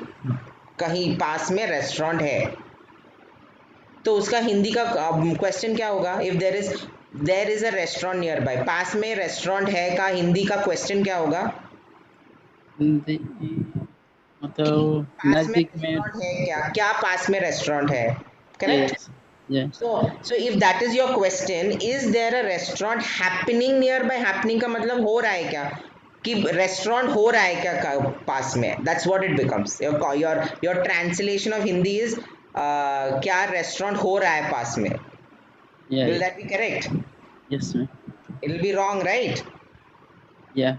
Speaker 1: कहीं पास में रेस्टोरेंट है. तो उसका हिंदी का क्वेश्चन क्या होगा? If there is a restaurant nearby, पास में रेस्टोरेंट है का हिंदी का क्वेश्चन क्या होगा?
Speaker 3: मतलब
Speaker 1: पास में
Speaker 3: नजदीक में.
Speaker 1: रेस्टोरेंट है क्या? क्या पास में रेस्टोरेंट है? Correct.
Speaker 3: Yes yes
Speaker 1: So if that is your question, is there a restaurant happening nearby? Happening का मतलब हो रहा है क्या? कि रेस्टोरेंट हो रहा है क्या पास में? That's what it becomes. Your translation of Hindi is क्या रेस्टोरेंट हो रहा है पास में? Will
Speaker 3: yes
Speaker 1: that be correct?
Speaker 3: Yes ma'am.
Speaker 1: It'll be wrong, right?
Speaker 3: या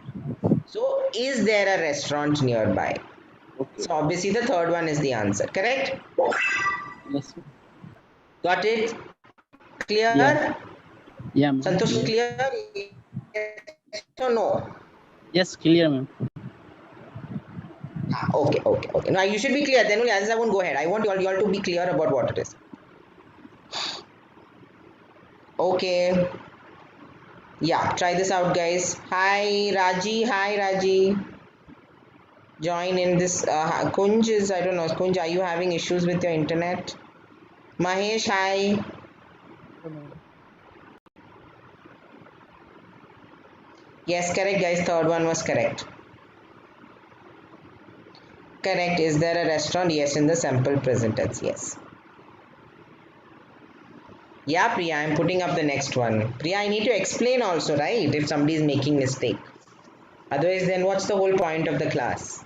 Speaker 1: So is there a restaurant nearby?
Speaker 3: Okay
Speaker 1: So obviously the third one is the answer. Correct?
Speaker 3: Yes
Speaker 1: Got it?
Speaker 3: या
Speaker 1: Clear?
Speaker 3: या ma'am
Speaker 1: Santosh,
Speaker 3: clear.
Speaker 1: clear? Yes or no?
Speaker 3: Yes clear ma'am.
Speaker 1: Okay, okay, okay. Now you should be clear. Then only others I won't go ahead. I want you all to be clear about what it is. Okay. Yeah, try this out, guys. Hi, Raji. Hi, Raji. Join in this. Kunj is, I don't know. Kunj, are you having issues with your internet? Mahesh, hi. Yes, correct, guys. Third one was correct. Correct. Is there a restaurant? Yes, in the simple present tense. Yes. Yeah, Priya, I'm putting up the next one. Priya, I need to explain also, right? If somebody is making mistake. Otherwise, then what's the whole point of the class?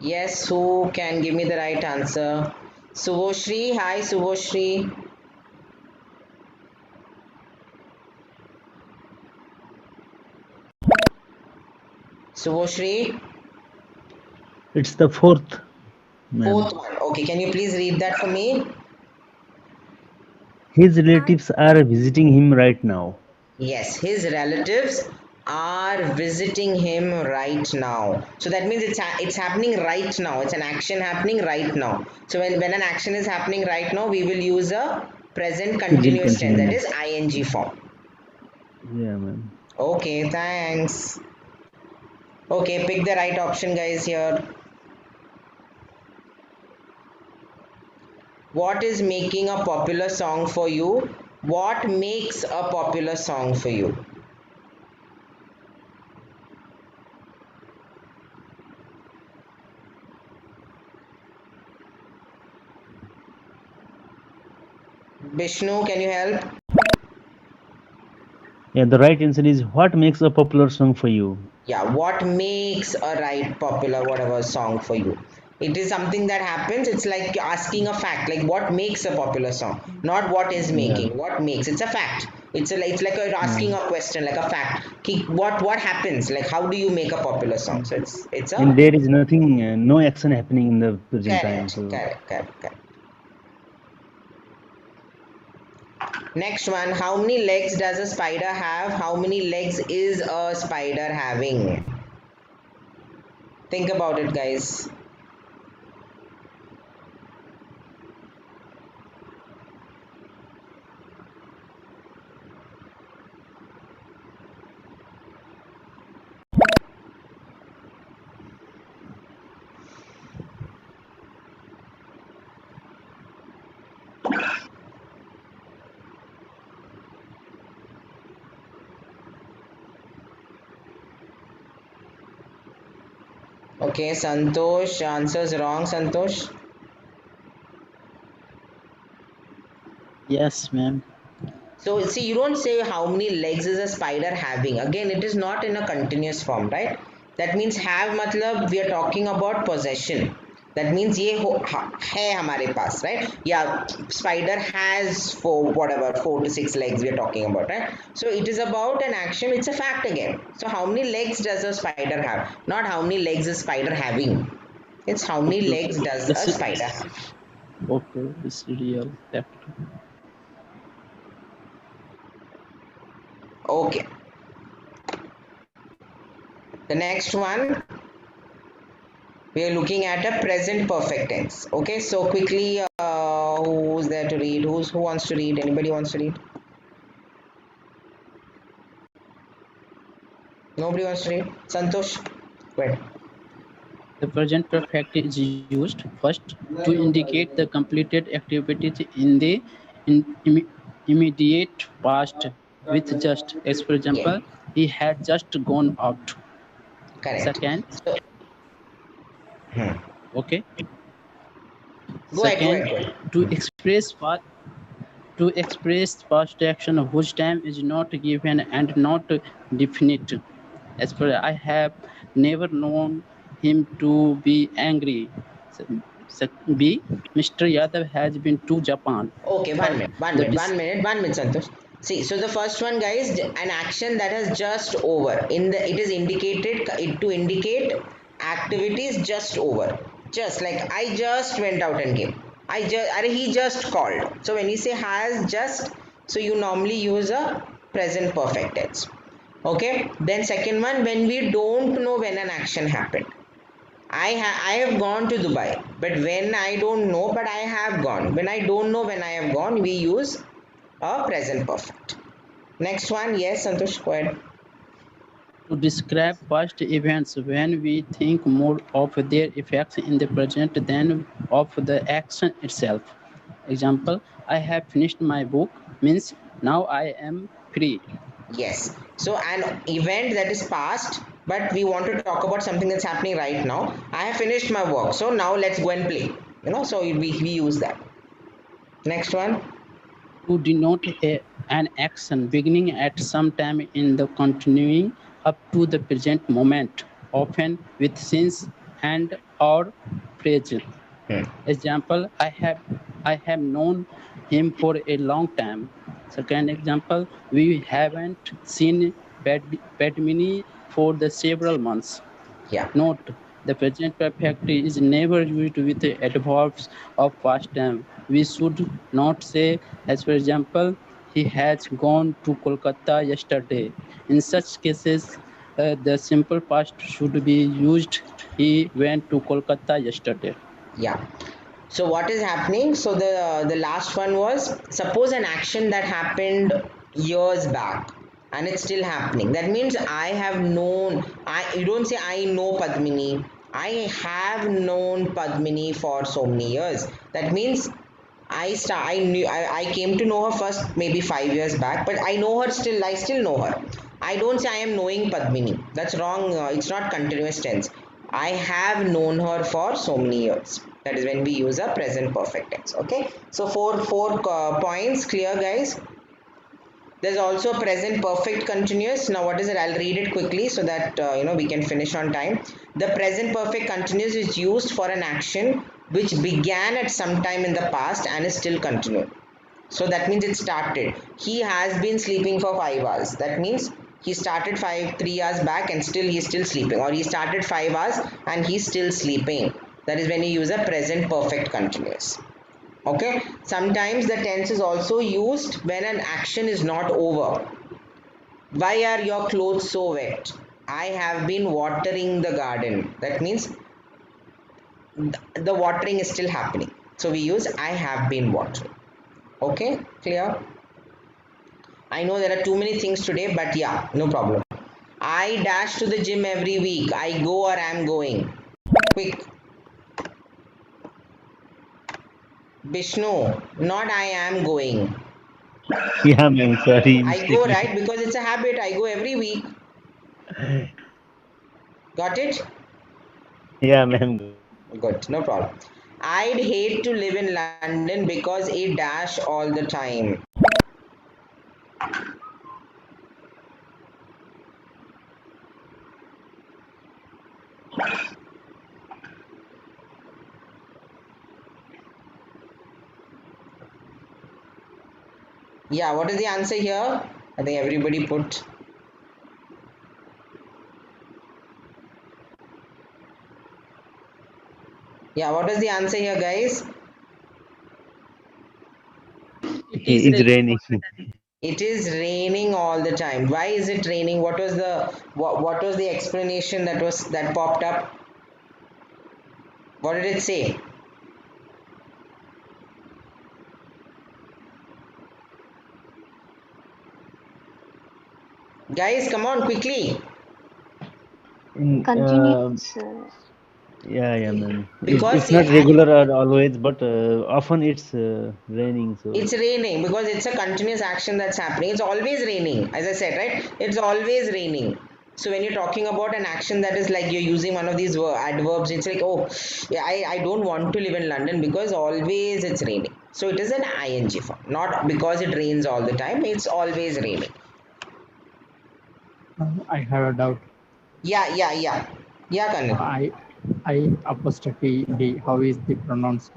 Speaker 1: Yes, who can give me the right answer? Subhoshri, hi Subhoshri. Subhoshri,
Speaker 2: It's the fourth, ma'am.
Speaker 1: fourth one. Okay, can you please read that for me?
Speaker 2: His relatives are visiting him right now.
Speaker 1: Yes, his relatives are visiting him right now. So that means it's happening right now. It's an action happening right now. So when an action is happening right now, we will use a present
Speaker 2: Present
Speaker 1: continuous tense, that is
Speaker 2: continuous.
Speaker 1: ing form.
Speaker 2: Yeah, ma'am.
Speaker 1: Okay, thanks. Okay, pick the right option, guys, here. What is making a popular song for you? What makes a popular song for you? Vishnu, can you help?
Speaker 2: Yeah, the right answer is what makes a popular song for you?
Speaker 1: Yeah, what makes a right popular whatever song for you? It is something that happens. It's like asking a fact, like what makes a popular song, not what is
Speaker 2: Yeah.
Speaker 1: making. What makes? It's a fact. It's like asking a question, like a fact. What happens? Like how do you make a popular song? So it's a
Speaker 2: And there is nothing, no action happening in the present time.
Speaker 1: correct,
Speaker 2: So
Speaker 1: correct, correct, correct. Next one, how many legs does a spider have? How many legs is a spider having? Think about it, guys. Okay, Santosh, answers wrong, Santosh.
Speaker 3: Yes, ma'am.
Speaker 1: So, see, you don't say how many legs is a spider having. Again, it is not in a continuous form, right? That means have matlab we are talking about possession. That means ये है हमारे पास, right? Yeah, spider has four to six legs we are talking about, right? So it is about an action. It's a fact again. So how many legs does a spider have? Not how many legs is spider having. It's how many
Speaker 3: Okay,
Speaker 1: legs
Speaker 3: okay.
Speaker 1: does
Speaker 3: This
Speaker 1: a
Speaker 3: is
Speaker 1: spider have?
Speaker 3: okay. This is real fact.
Speaker 1: Okay. The next one, we are looking at a present perfect tense. Okay, so quickly, who's there to read? Who wants to read? Anybody wants to read? Nobody wants to read. Santosh, go ahead.
Speaker 3: The present perfect is used first to indicate the completed activities in the immediate past with just. As for
Speaker 1: Yeah,
Speaker 3: example, he had just gone out.
Speaker 1: correct.
Speaker 3: Second,
Speaker 1: So,
Speaker 3: okay.
Speaker 1: go ahead, go
Speaker 3: Second,
Speaker 1: ahead, go ahead.
Speaker 3: to express past action whose time is not given and not definite. As per I have never known him to be angry. B. Mr. Yadav has been to Japan.
Speaker 1: Okay,
Speaker 3: Third, the dis-
Speaker 1: 1 minute, Santosh. See, so the first one, guys, an action that has just over. It is indicated to indicate activities just over. Just like I just went out and came. He just called. So when you say has just, so you normally use a present perfect tense. Okay. Then second one, when we don't know when an action happened. I have gone to Dubai, but when I don't know, but I have gone. When I don't know when I have gone, we use a present perfect. Next one, yes, Santosh, go ahead.
Speaker 3: to describe past events when we think more of their effects in the present than of the action itself. Example, I have finished my book means now I am free.
Speaker 1: Yes. So an event that is past, but we want to talk about something that's happening right now. I have finished my work, so now let's go and play. So we use that. Next one.
Speaker 3: To denote an action beginning at some time in the continuing up to the present moment, often with since and or phrase.
Speaker 1: Hmm.
Speaker 3: Example, I have known him for a long time. Second example, we haven't seen Badmini for the several months.
Speaker 1: Yeah.
Speaker 3: Note, the present perfect is never used with the adverbs of past tense. We should not say, as for example, he has gone to Kolkata yesterday. In such cases, the simple past should be used. He went to Kolkata yesterday.
Speaker 1: Yeah. So what is happening? So the last one was, suppose an action that happened years back and it's still happening. That means I have known. You don't say I know Padmini. I have known Padmini for so many years. That means I came to know her first maybe 5 years back, but I know her still. I still know her. I don't say I am knowing Padmini. That's wrong. It's not continuous tense. I have known her for so many years. That is when we use a present perfect tense. Okay. So four points clear, guys. There's also present perfect continuous. Now what is it? I'll read it quickly so that we can finish on time. The present perfect continuous is used for an action which began at some time in the past and is still continuing. So that means it started. He has been sleeping for 5 hours. That means he started 3 hours back and he's still sleeping. Or he started 5 hours and he's still sleeping. That is when you use a present perfect continuous. Okay. Sometimes the tense is also used when an action is not over. Why are your clothes so wet? I have been watering the garden. That means the watering is still happening. So we use I have been watering. Okay, clear? I know there are too many things today, but yeah, no problem. I dash to the gym every week. I go or am going. Quick. Vishnu, not I am going.
Speaker 2: Yeah, ma'am. Sorry,
Speaker 1: I go,
Speaker 2: mistakenly.
Speaker 1: right? Because it's a habit. I go every week. Got it?
Speaker 2: Yeah, ma'am.
Speaker 1: Good, no problem. I'd hate to live in London because it dash all the time. Yeah, what is the answer here? I think everybody put. Yeah, what is the answer here, guys?
Speaker 3: It is
Speaker 2: It's raining.
Speaker 1: It is raining all the time. Why is it raining? What was the explanation that popped up? What did it say? Guys, come on quickly.
Speaker 4: Continuous.
Speaker 2: Yeah, ma'am.
Speaker 1: Because
Speaker 2: It's
Speaker 1: see,
Speaker 2: not regular or always, but often it's raining. So
Speaker 1: it's raining because it's a continuous action that's happening. It's always raining, as I said, right? It's always raining. So when you're talking about an action that is like you're using one of these adverbs, it's like, oh, yeah, I don't want to live in London because always it's raining. So it is an ing form, not because it rains all the time. It's always raining.
Speaker 3: I have a doubt.
Speaker 1: Yeah, Kanil.
Speaker 3: I apostrophe D. How is the pronounced?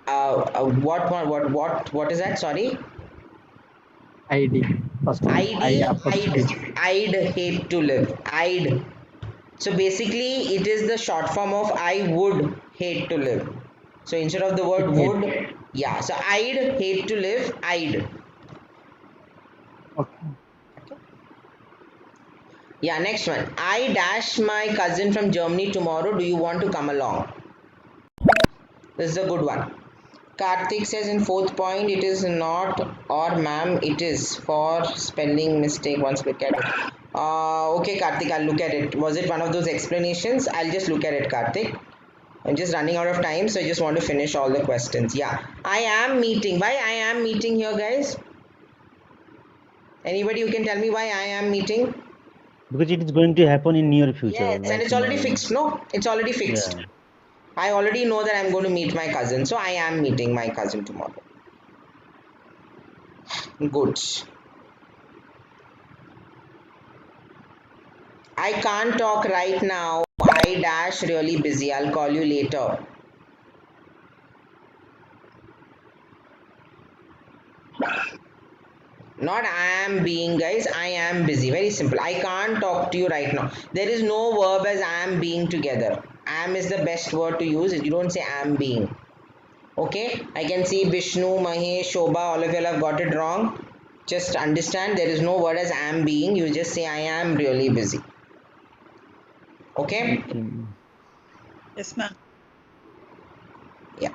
Speaker 1: What is that? Sorry.
Speaker 3: ID. First one. I apostrophe.
Speaker 1: I'd hate to live. I'd. So basically, it is the short form of I would hate to live. So instead of the word
Speaker 3: Hate.
Speaker 1: would, yeah. So I'd hate to live. I'd.
Speaker 3: Okay.
Speaker 1: Yeah. Next one. I dash my cousin from Germany tomorrow. Do you want to come along? This is a good one. Karthik says in fourth point, it is not or ma'am, it is for spelling mistake. Once look at it. Okay, Karthik, I'll look at it. Was it one of those explanations? I'll just look at it, Karthik. I'm just running out of time, so I just want to finish all the questions. Yeah, I am meeting. Why I am meeting here, guys? Anybody who can tell me why I am meeting?
Speaker 2: because it is going to happen in near future,
Speaker 1: Yes, and
Speaker 2: like
Speaker 1: it's already fixed. No, it's already fixed.
Speaker 2: yeah.
Speaker 1: I already know that I'm going to meet my cousin, so I am meeting my cousin tomorrow. Good. I can't talk right now. I I dash really busy. I'll call you later. Not I am being, guys. I am busy. Very simple. I can't talk to you right now. There is no verb as I am being together. Am is the best word to use. You don't say I am being. Okay, I can see Vishnu, Mahesh, Shobha, all of you have got it wrong. Just understand there is no word as I am being. You just say I am really busy. Okay?
Speaker 2: Okay.
Speaker 5: Yes, ma'am.
Speaker 1: Yeah.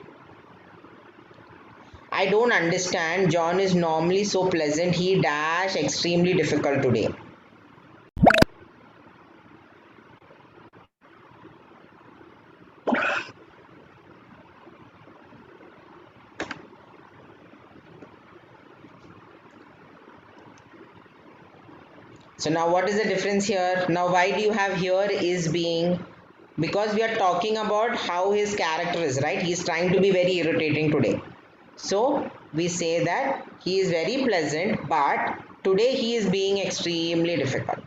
Speaker 1: I don't understand. John is normally so pleasant. He dash extremely difficult today. So now what is the difference here? Now why do you have here is being? Because we are talking about how his character is, right? He is trying to be very irritating today. So we say that he is very pleasant, but today he is being extremely difficult.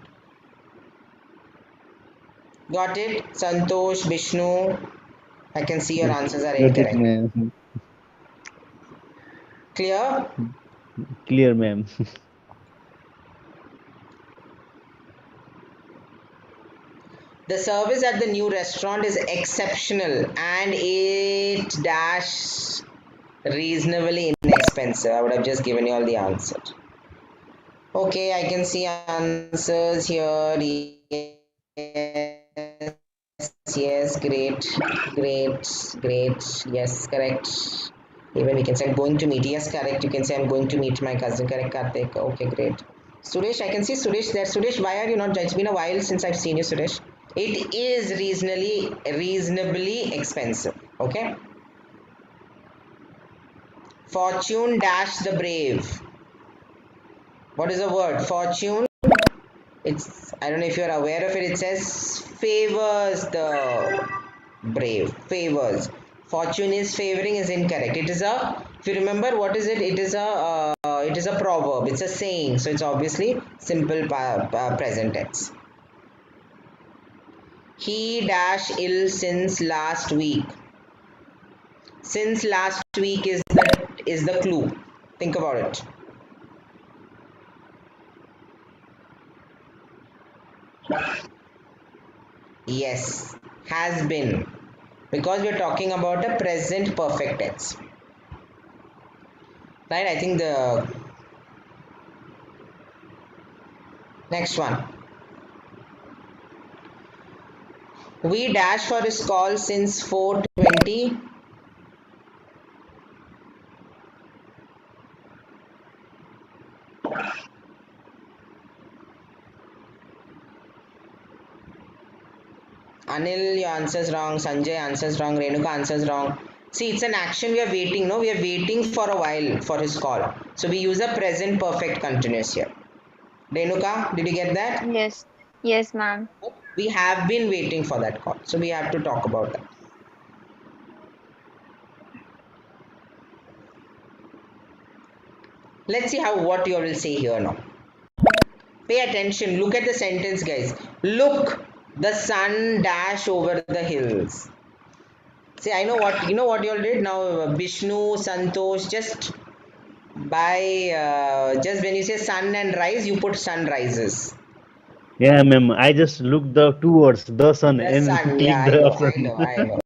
Speaker 1: Got it? Santosh, Vishnu. I can see your answers are
Speaker 2: Got it,
Speaker 1: incorrect.
Speaker 2: ma'am.
Speaker 1: Clear?
Speaker 2: Clear, ma'am.
Speaker 1: The service at the new restaurant is exceptional and it dash reasonably inexpensive. I would have just given you all the answer. Okay, I can see answers here. Yes, yes, great, great, great. Yes, correct. Even we can say I'm going to meet. Yes, correct. You can say I'm going to meet my cousin. Correct, Karthik. Okay, great. Suresh, I can see Suresh there. Suresh, why are you not? It's been a while since I've seen you, Suresh. It is reasonably expensive. Okay. Fortune dash the brave. What is the word? Fortune. It's, I don't know if you're aware of it. It says favors the brave. Favors. Fortune is favoring is incorrect. It is a, if you remember what is it? It is a proverb. It's a saying. So it's obviously simple present tense. He dash ill since last week. Since last week is the clue. Think about it. Yes, has been. Because we are talking about a present perfect tense. Right? I think the next one. We dash for his call since 4:20. Anil, your answer's wrong. Sanjay answers wrong. Renuka answers wrong. See, it's an action we are waiting. No, we are waiting for a while for his call. So we use a present perfect continuous here. Renuka, did you get that?
Speaker 4: Yes. Yes, ma'am.
Speaker 1: We have been waiting for that call. So we have to talk about that. Let's see how what you will say here now. Pay attention. Look at the sentence, guys. Look, the sun dash over the hills. See, I know what you know what you all did now. Vishnu, Santosh, just when you say sun and rise, you put sunrises.
Speaker 2: Yeah, ma'am. I just looked the two words, the sun,
Speaker 1: The
Speaker 2: and
Speaker 1: sun, yeah,
Speaker 2: clicked
Speaker 1: I
Speaker 2: the
Speaker 1: know, I
Speaker 2: option.
Speaker 1: know, I know.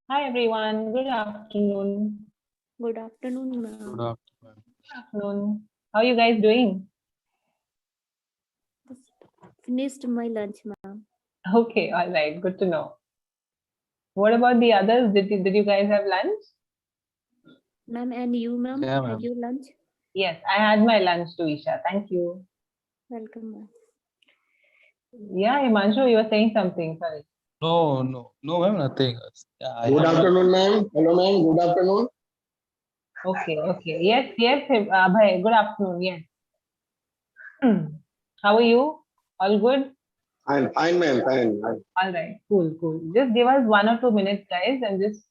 Speaker 7: Hi everyone, good afternoon.
Speaker 8: Good afternoon, ma'am.
Speaker 6: Good afternoon.
Speaker 7: Afternoon. How are you guys doing?
Speaker 8: Finished my lunch, ma'am.
Speaker 7: Okay, all right, good to know. What about the others? Did you guys have lunch?
Speaker 8: Ma'am, and you, ma'am,
Speaker 6: Yeah, ma'am.
Speaker 8: had your lunch?
Speaker 7: Yes, I had my lunch too, Isha. Thank you.
Speaker 8: Welcome, ma'am.
Speaker 7: Yeah, Himanshu, you were saying something. Sorry.
Speaker 6: No, ma'am, nothing. Yeah, I
Speaker 9: Good
Speaker 6: have
Speaker 9: afternoon, ma'am. Hello, ma'am. Good afternoon.
Speaker 7: Okay. Yes, Abhay, good afternoon. Yes. How are you? All good?
Speaker 9: I'm fine, ma'am. Fine.
Speaker 7: All right, cool. Just give us 1 or 2 minutes, guys. I'm just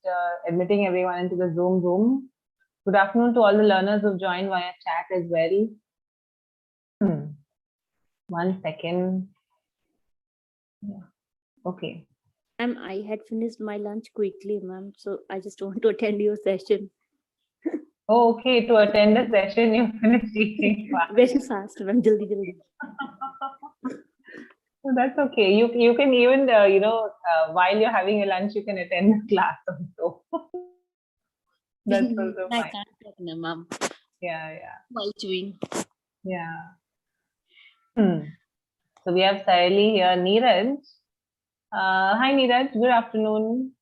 Speaker 7: admitting everyone into the Zoom room. Good afternoon to all the learners who've joined via chat as well. 1 second. Yeah. Okay.
Speaker 8: Ma'am, I had finished my lunch quickly, ma'am. So I just want to attend your session.
Speaker 7: Oh, okay. To attend the session, you finished eating fast.
Speaker 8: Very fast, ma'am. Jaldi, jaldi.
Speaker 7: So that's okay. You can even while you're having your lunch, you can attend the class also. That's also
Speaker 8: I
Speaker 7: fine.
Speaker 8: can't talk now, ma'am.
Speaker 7: Yeah.
Speaker 8: While chewing.
Speaker 7: Yeah. So we have Saili here, Neeraj. Hi, Neeraj. Good afternoon.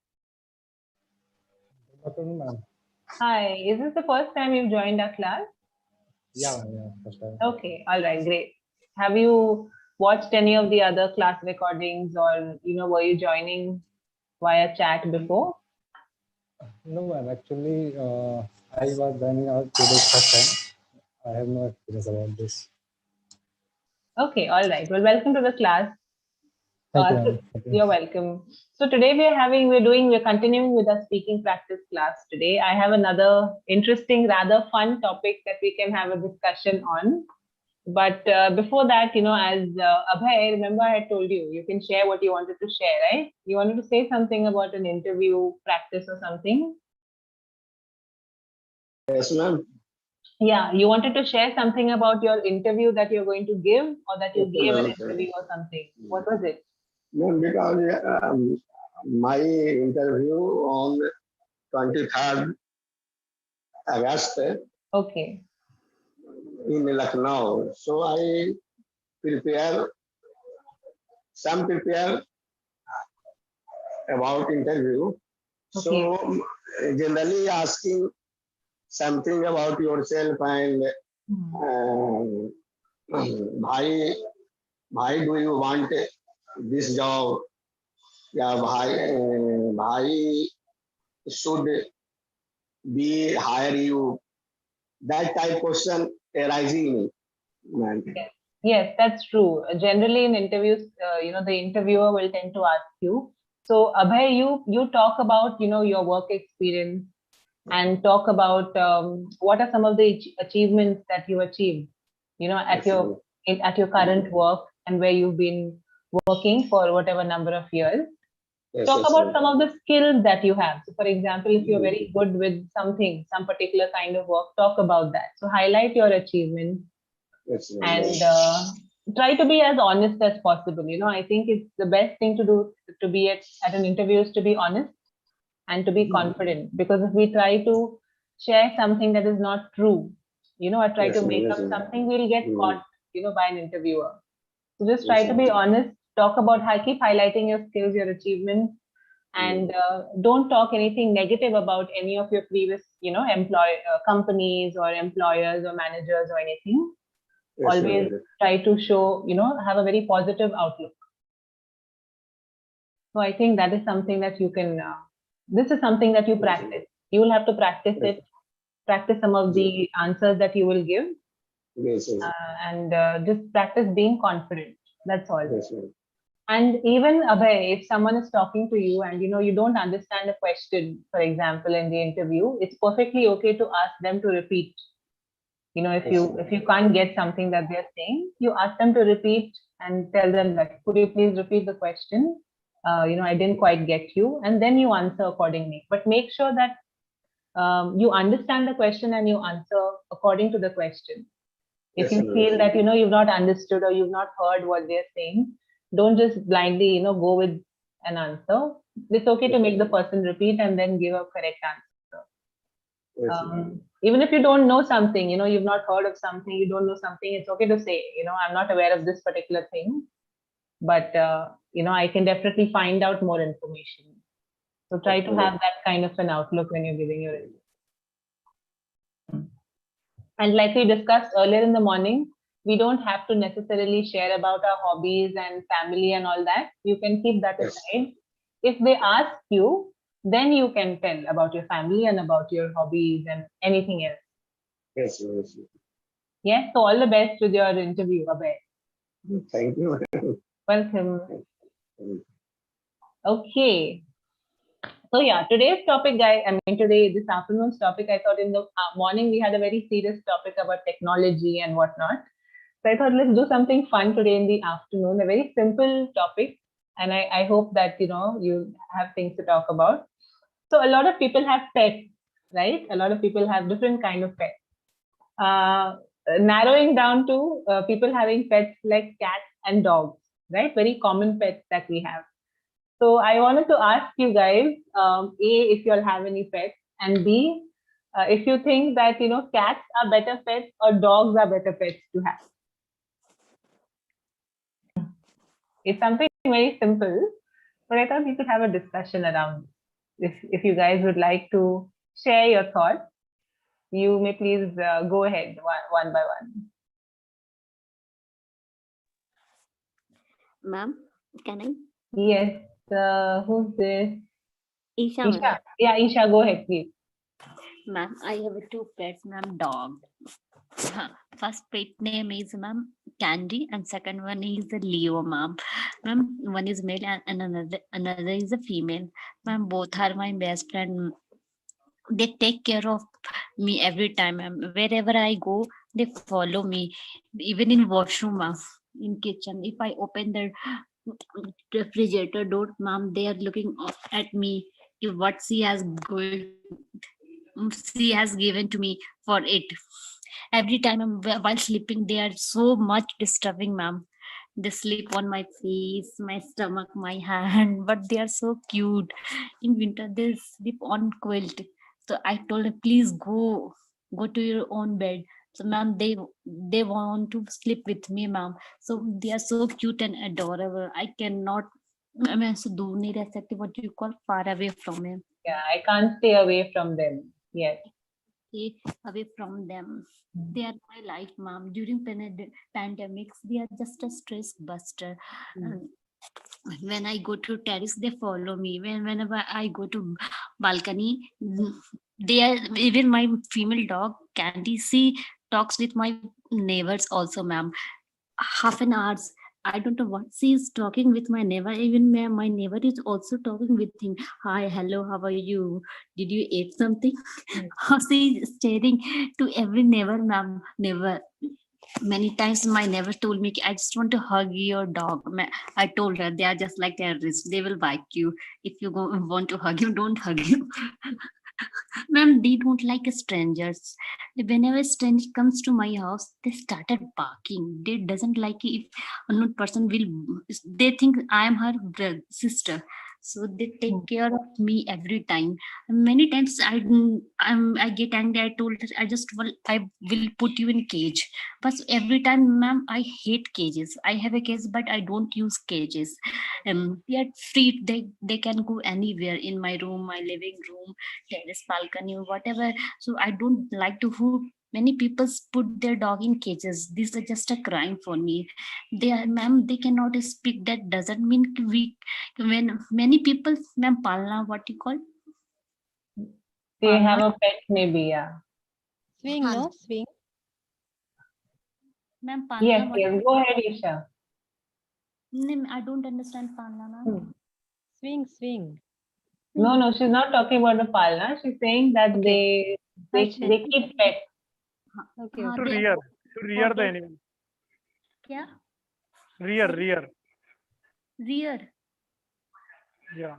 Speaker 10: Good afternoon, ma'am.
Speaker 7: Hi. Is this the first time you've joined our class?
Speaker 10: Yeah, first time.
Speaker 7: Okay. All right. Great. Have you watched any of the other class recordings, or were you joining via chat before?
Speaker 10: No, ma'am. Actually, I was joining out today first time. I have no experience about this.
Speaker 7: Okay. All right. Well, welcome to the class.
Speaker 10: Thank you,
Speaker 7: So
Speaker 10: ma'am. Thank you.
Speaker 7: you're welcome. So today we're continuing with our speaking practice class today. I have another interesting, rather fun topic that we can have a discussion on. But before that, as Abhay, remember I had told you, you can share what you wanted to share, right? You wanted to say something about an interview practice or something?
Speaker 9: Yes, ma'am.
Speaker 7: Yeah, you wanted to share something about your interview that you're going to give, or that you
Speaker 9: Okay,
Speaker 7: gave an
Speaker 9: ma'am.
Speaker 7: interview or something. What was it?
Speaker 9: Ma'am, because my interview on 23rd August
Speaker 7: Okay.
Speaker 9: in Lucknow. So I prepare about interview. So generally asking something about yourself and why do you want this job? Yeah, why should be hire you? That type question arising, man.
Speaker 7: Yes, that's true. Generally, in interviews, the interviewer will tend to ask you. So, Abhay, you talk about your work experience, and talk about what are some of the achievements that you achieved, at
Speaker 9: Yes,
Speaker 7: at your current work, and where you've been working for whatever number of years.
Speaker 9: yes,
Speaker 7: Talk
Speaker 9: yes,
Speaker 7: about
Speaker 9: ma'am.
Speaker 7: some of the skills that you have. So, for example, if you're very good with something, some particular kind of work, talk about that. So, highlight your achievements,
Speaker 9: Yes, ma'am.
Speaker 7: and try to be as honest as possible. I think it's the best thing to do to be at an interview is to be honest and to be confident, because if we try to share something that is not true, or try
Speaker 9: Yes,
Speaker 7: to
Speaker 9: ma'am.
Speaker 7: make
Speaker 9: Yes,
Speaker 7: up
Speaker 9: ma'am.
Speaker 7: something, we'll get caught, by an interviewer. So just try
Speaker 9: Yes,
Speaker 7: to
Speaker 9: ma'am.
Speaker 7: be honest, talk about how, keep highlighting your skills, your achievements, and don't talk anything negative about any of your previous, companies or employers or managers or anything.
Speaker 9: Yes,
Speaker 7: Always
Speaker 9: ma'am.
Speaker 7: try to show, have a very positive outlook. So I think that is something that you can, this is something that you practice. You will have to practice it, practice some of the answers that you will give,
Speaker 9: Yes, yes.
Speaker 7: and just practice being confident. That's all.
Speaker 9: Yes, ma'am.
Speaker 7: And even Abhay, if someone is talking to you and you don't understand a question, for example, in the interview, it's perfectly okay to ask them to repeat. If you can't get something that they're saying, you ask them to repeat and tell them that, could you please repeat the question? I didn't quite get you, and then you answer accordingly. But make sure that you understand the question and you answer according to the question. If
Speaker 9: Yes,
Speaker 7: you
Speaker 9: ma'am.
Speaker 7: feel that you've not understood or you've not heard what they're saying, don't just blindly go with an answer. it's okay to make the person repeat and then give a correct answer.
Speaker 9: Yes,
Speaker 7: Even if you don't know something, you've not heard of something, you don't know something, it's okay to say, I'm not aware of this particular thing, but I can definitely find out more information. So try to have that kind of an outlook when you're giving your interview. And like we discussed earlier in the morning, we don't have to necessarily share about our hobbies and family and all that. You can keep that
Speaker 9: Yes.
Speaker 7: aside. If they ask you, then you can tell about your family and about your hobbies and anything else.
Speaker 9: Yes, yes.
Speaker 7: Yes, so all the best with your interview, Abhay.
Speaker 9: Thank you.
Speaker 7: Welcome. Okay. So yeah, today's topic, this afternoon's topic, I thought in the morning we had a very serious topic about technology and whatnot. So I thought let's do something fun today in the afternoon, a very simple topic. And I hope that, you have things to talk about. So a lot of people have pets, right? A lot of people have different kind of pets. Narrowing down to people having pets like cats and dogs, right? Very common pets that we have. So I wanted to ask you guys, A, if you all have any pets, and B, if you think that, cats are better pets or dogs are better pets to have. It's something very simple, but I thought we could have a discussion around this. If you guys would like to share your thoughts, you may please go ahead one by one.
Speaker 8: Ma'am, can I?
Speaker 7: Yes, who's this?
Speaker 8: Isha,
Speaker 7: Isha.
Speaker 8: ma'am.
Speaker 7: Yeah, Isha, go ahead, please.
Speaker 8: Ma'am, I have two pets, ma'am, dog. First pet name is ma'am Candy and second one is Leo, ma'am. Ma'am, one is male and another is a female. Ma'am, both are my best friend. They take care of me every time, ma'am. Wherever I go, they follow me. Even in washroom, ma'am, in kitchen. If I open the refrigerator door, ma'am, they are looking at me. If what she has given to me for it. Every time while sleeping, they are so much disturbing, ma'am. They sleep on my face, my stomach, my hand, but they are so cute. In winter, they sleep on quilt. So I told her, please go to your own bed. So ma'am, they want to sleep with me, ma'am. So they are so cute and adorable. I cannot, मैं ऐसे दूर नहीं रह सकती. What do you call far away from him?
Speaker 7: Yeah, I can't stay away from them. Yes.
Speaker 8: Stay away from them. They are my life, mom. During pandemics, they are just a stress buster. When I go to terrace, they follow me. Whenever I go to balcony, they are, even my female dog Candy. She talks with my neighbors also, ma'am. Half an hour. I don't know what she is talking with my neighbor. Even my neighbor is also talking with him. Hi, hello, how are you? Did you eat something? She is staring to every neighbor, ma'am. Neighbor. Many times my neighbor told me, I just want to hug your dog. I told her they are just like terrorists. They will bite you. If you want to hug him, don't hug him. Ma'am, they don't like strangers. Whenever a stranger comes to my house, they started barking. They doesn't like if unknown person will. They think I am her sister, so they take care of me every time. Many times I get angry. I told her I will put you in cage. But every time, ma'am, I hate cages. I have a cage, but I don't use cages. They are free. They can go anywhere in my room, my living room, terrace, balcony, whatever. So I don't like to who many people put their dog in cages. This is just a crime for me. Ma'am, they cannot speak. That doesn't mean we. When many people, ma'am, palna, what you call?
Speaker 7: They have a pet, maybe, yeah.
Speaker 11: Swing, no? Swing.
Speaker 8: Ma'am,
Speaker 7: yes, go ahead, Isha.
Speaker 8: I don't understand palna, ma'am.
Speaker 11: Swing.
Speaker 7: No, she's not talking about the palna. She's saying that they keep pets.
Speaker 11: Okay.
Speaker 12: To rear the animal.
Speaker 8: Yeah.
Speaker 12: Rear. Yeah.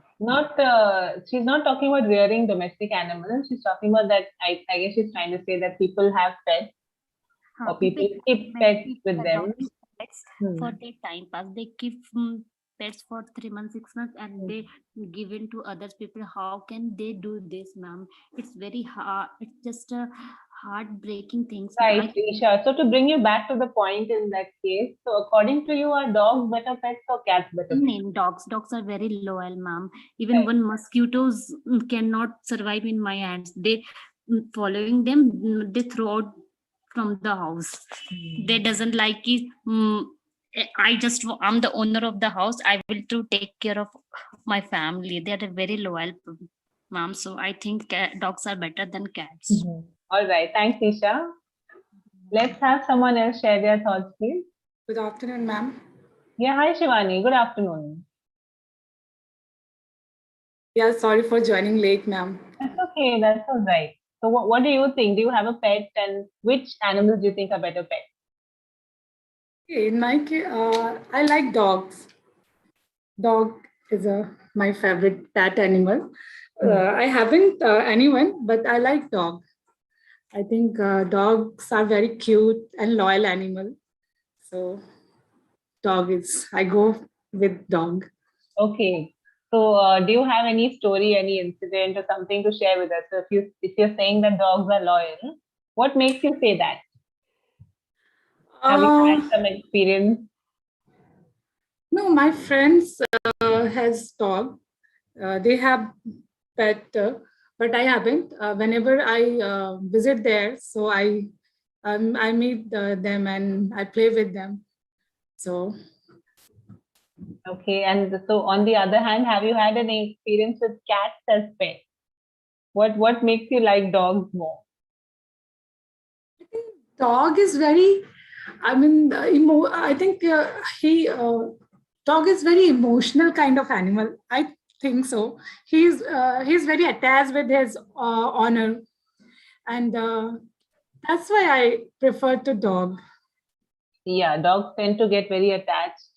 Speaker 7: She's not talking about rearing domestic animals. She's talking about that. I guess she's trying to say that people have pets or people keep pets with them.
Speaker 8: For their time pass, they keep pets for 3 months, 6 months, and they given to other people. How can they do this, ma'am? It's very hard. It's just a heartbreaking things.
Speaker 7: Right, Isha. So to bring you back to the point in that case, so according to you, are dogs better pets or cats better pets?
Speaker 8: No, dogs are very loyal, ma'am. Even one mosquitoes cannot survive in my hands. They following them, they throw out from the house. They doesn't like it. I'm the owner of the house. I will to take care of my family. They are very loyal, ma'am. So I think dogs are better than cats.
Speaker 7: All right. Thanks, Isha. Let's have someone else share their thoughts, please.
Speaker 13: Good afternoon, ma'am.
Speaker 7: Yeah, hi, Shivani. Good afternoon.
Speaker 13: Yeah, sorry for joining late, ma'am.
Speaker 7: That's okay. That's all right. So what do you think? Do you have a pet, and which animals do you think are better pets?
Speaker 13: In my case, I like dogs. Dog is my favorite pet animal. I haven't anyone, but I like dog. I think dogs are very cute and loyal animal. So I go with dog.
Speaker 7: Okay. So do you have any story, any incident or something to share with us? So if you're saying that dogs are loyal, what makes you say that? Have you had some experience?
Speaker 13: No, my friends has dog. They have pet, but I haven't. Whenever I visit there, so I meet them and I play with them. So.
Speaker 7: Okay, and so on the other hand, have you had any experience with cats as pets? What makes you like dogs more?
Speaker 13: I think dog is very. I mean, I think dog is very emotional kind of animal. I think so. He's very attached with his honor, and that's why I prefer to dog.
Speaker 7: Yeah, dogs tend to get very attached.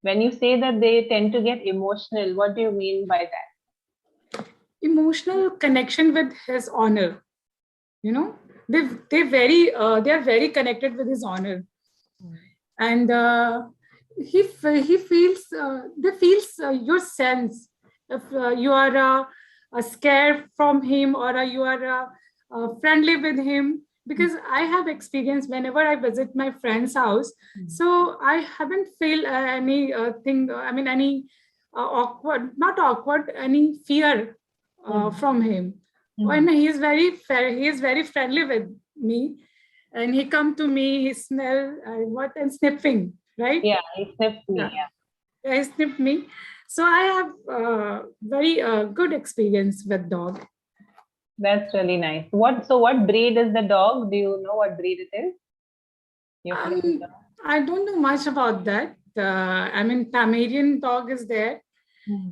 Speaker 7: When you say that they tend to get emotional, what do you mean by that?
Speaker 13: Emotional connection with his honor. You know, they are very connected with his honor, and he feels they feels your sense. If you are scared from him or you are friendly with him, because I have experience whenever I visit my friend's house, so I haven't feel any thing. I mean, any not awkward, any fear from him. And he is very fair. He is very friendly with me, and he come to me. He smell and sniffing, right?
Speaker 7: Yeah, he sniffed me.
Speaker 13: Yeah, he sniffed me. So I have very good experience with dog.
Speaker 7: That's really nice. What breed is the dog? Do you know what breed it is?
Speaker 13: I don't know much about that. I mean, Pomeranian dog is there,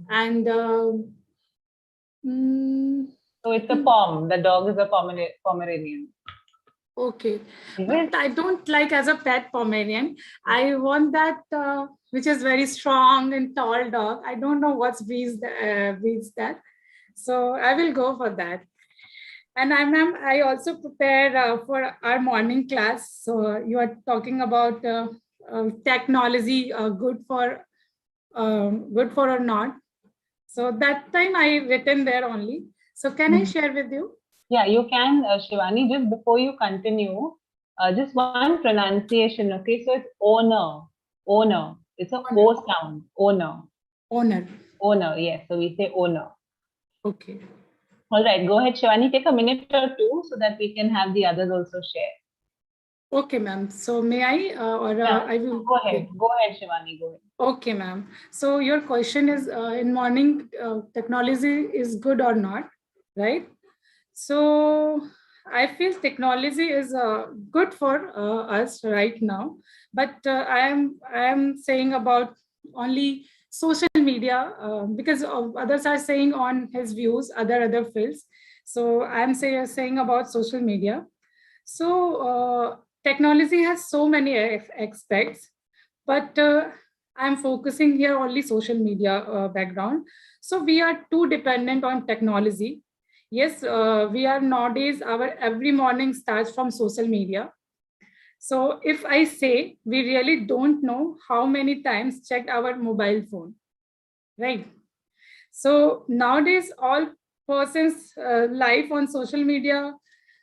Speaker 13: and
Speaker 7: so it's a Pom. The dog is a Pomeranian.
Speaker 13: Okay, but I don't like as a pet Pomeranian. I want that which is very strong and tall dog. I don't know what's breeds that, so I will go for that. And I also prepare for our morning class. So you are talking about technology, good for or not. So that time I written there only. So can I share with you?
Speaker 7: Yeah, you can, Shivani. Just before you continue, just one pronunciation. Okay, so it's owner. It's a O sound. Owner. Yes. So we say owner.
Speaker 13: Okay.
Speaker 7: All right, go ahead, Shivani. Take a minute or two so that we can have the others also share.
Speaker 13: Okay, ma'am. So may I I will
Speaker 7: go ahead. Go ahead, Shivani. Go ahead.
Speaker 13: Okay, ma'am. So your question is in morning technology is good or not, right? So I feel technology is good for us right now, but I am saying about only social media because others are saying on his views other fields. So I am saying about social media. So technology has so many aspects, but I'm focusing here only social media background. So we are too dependent on technology. Yes, we are nowadays, our every morning starts from social media. So if I say we really don't know how many times checked our mobile phone. right? So nowadays, all persons' life on social media,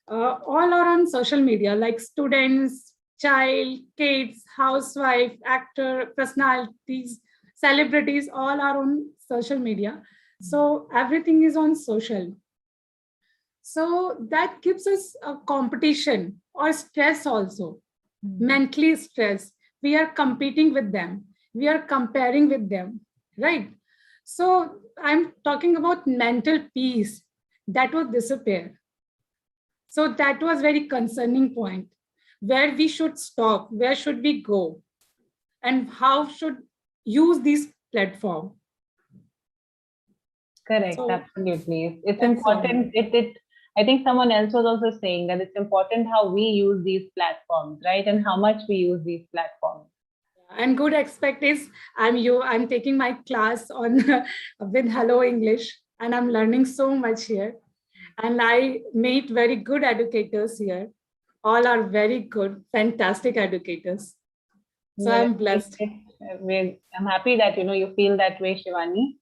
Speaker 13: all are on social media, like students, child, kids, housewife, actor, personalities, celebrities, all are on social media. So everything is on social. So that gives us a competition or stress also, mentally stress. We are competing with them. We are comparing with them, right? So I'm talking about mental peace that will disappear. So that was very concerning point. Where we should stop, where should we go, and how should use this platform.
Speaker 7: Correct,
Speaker 13: So
Speaker 7: absolutely. It's
Speaker 13: that's all.
Speaker 7: important. I think someone else was also saying that it's important how we use these platforms, right? And how much we use these platforms.
Speaker 13: And good aspect is I'm taking my class on with Hello English, and I'm learning so much here. And I meet very good educators here. All are very good, fantastic educators. So
Speaker 7: Well,
Speaker 13: I'm blessed.
Speaker 7: I'm happy that you feel that way, Shivani.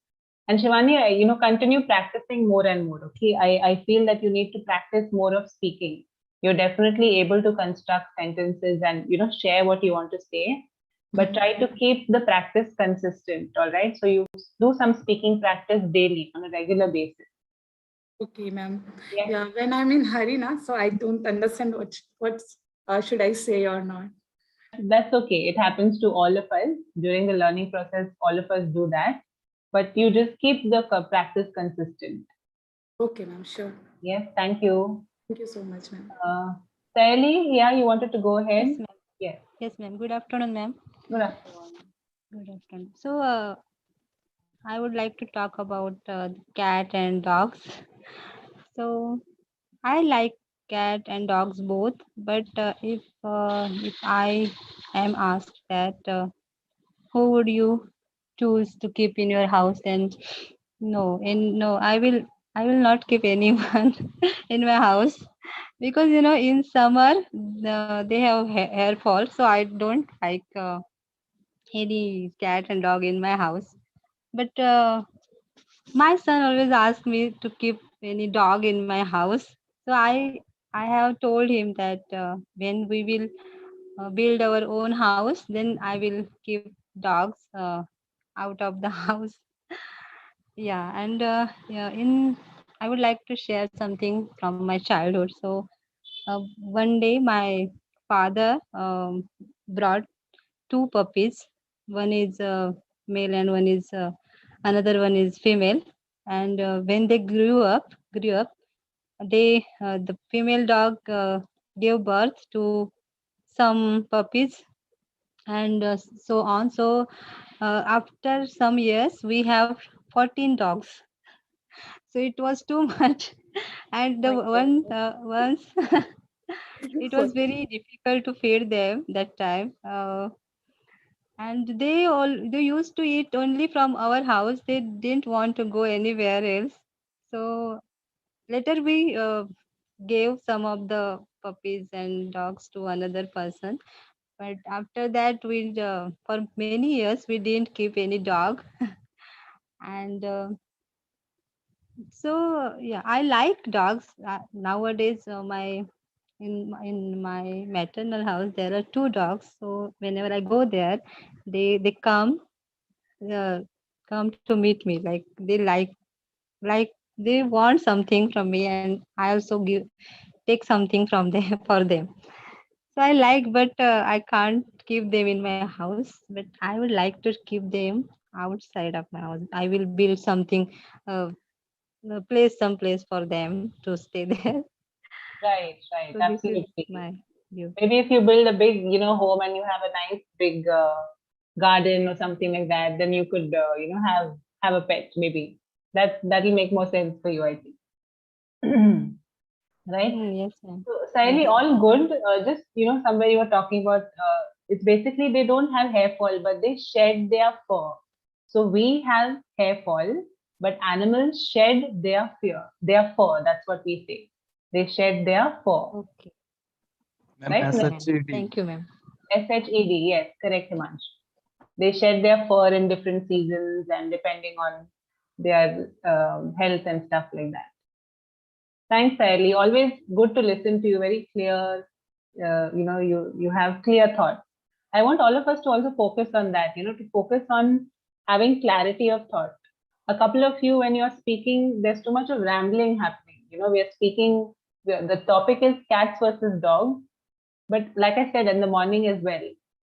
Speaker 7: And Shivani, continue practicing more and more. Okay, I feel that you need to practice more of speaking. You're definitely able to construct sentences and share what you want to say, but try to keep the practice consistent. All right, so you do some speaking practice daily on a regular basis.
Speaker 13: Okay, ma'am.
Speaker 7: Yes.
Speaker 13: Yeah, when I'm in hurry now, so I don't understand what should I say or not.
Speaker 7: That's okay. It happens to all of us during the learning process. All of us do that, but you just keep the practice consistent.
Speaker 13: Okay, ma'am. Sure.
Speaker 7: Yes. Thank you.
Speaker 13: Thank you so much, ma'am.
Speaker 7: Sally, yeah, you wanted to go ahead?
Speaker 11: Yes, ma'am.
Speaker 7: Yes.
Speaker 11: Yes, ma'am. Good afternoon, ma'am.
Speaker 7: Good afternoon.
Speaker 11: Good afternoon. So, I would like to talk about cat and dogs. So, I like cat and dogs both, but if I am asked that who would you choose to keep in your house, then no, I will not keep anyone in my house, because in summer they have hair fall, so I don't like any cat and dog in my house. But my son always asks me to keep any dog in my house, so I have told him that when we will build our own house, then I will keep dogs out of the house. Yeah, and yeah, I would like to share something from my childhood. So one day my father brought two puppies. One is male and one is another one is female. And when they grew up, the female dog gave birth to some puppies, and so on. So after some years, we have 14 dogs. So it was too much, and the once it was very difficult to feed them that time. And they used to eat only from our house. They didn't want to go anywhere else. So later we gave some of the puppies and dogs to another person. But after that, we for many years we didn't keep any dog. And so yeah, I like dogs. Nowadays, in my maternal house there are two dogs. So whenever I go there, they uh, come to meet me. Like they like they want something from me, and I also take something from them for them. So I like, but I can't keep them in my house. But I would like to keep them outside of my house. I will build something, some place for them to stay there.
Speaker 7: Right,
Speaker 11: So this is
Speaker 7: absolutely.
Speaker 11: my view.
Speaker 7: Maybe if you build a big, home and you have a nice big garden or something like that, then you could, have a pet. Maybe that'll make more sense for you, I think. Right?
Speaker 11: Yes, ma'am.
Speaker 7: So, Sally,
Speaker 11: Yes.
Speaker 7: all good. Just somewhere you were talking about. It's basically they don't have hair fall, but they shed their fur. So we have hair fall, but animals shed their fur. That's what we say. They shed their fur.
Speaker 11: Okay.
Speaker 7: Right?
Speaker 11: Okay, ma'am. Thank you, ma'am.
Speaker 7: SHED, yes, correct, Himansh. They shed their fur in different seasons and depending on their health and stuff like that. Thanks, Saili. Always good to listen to you. Very clear. You have clear thoughts. I want all of us to also focus on that. To focus on having clarity of thought. A couple of you, when you're speaking, there's too much of rambling happening. We are speaking. The topic is cats versus dogs, but like I said in the morning as well,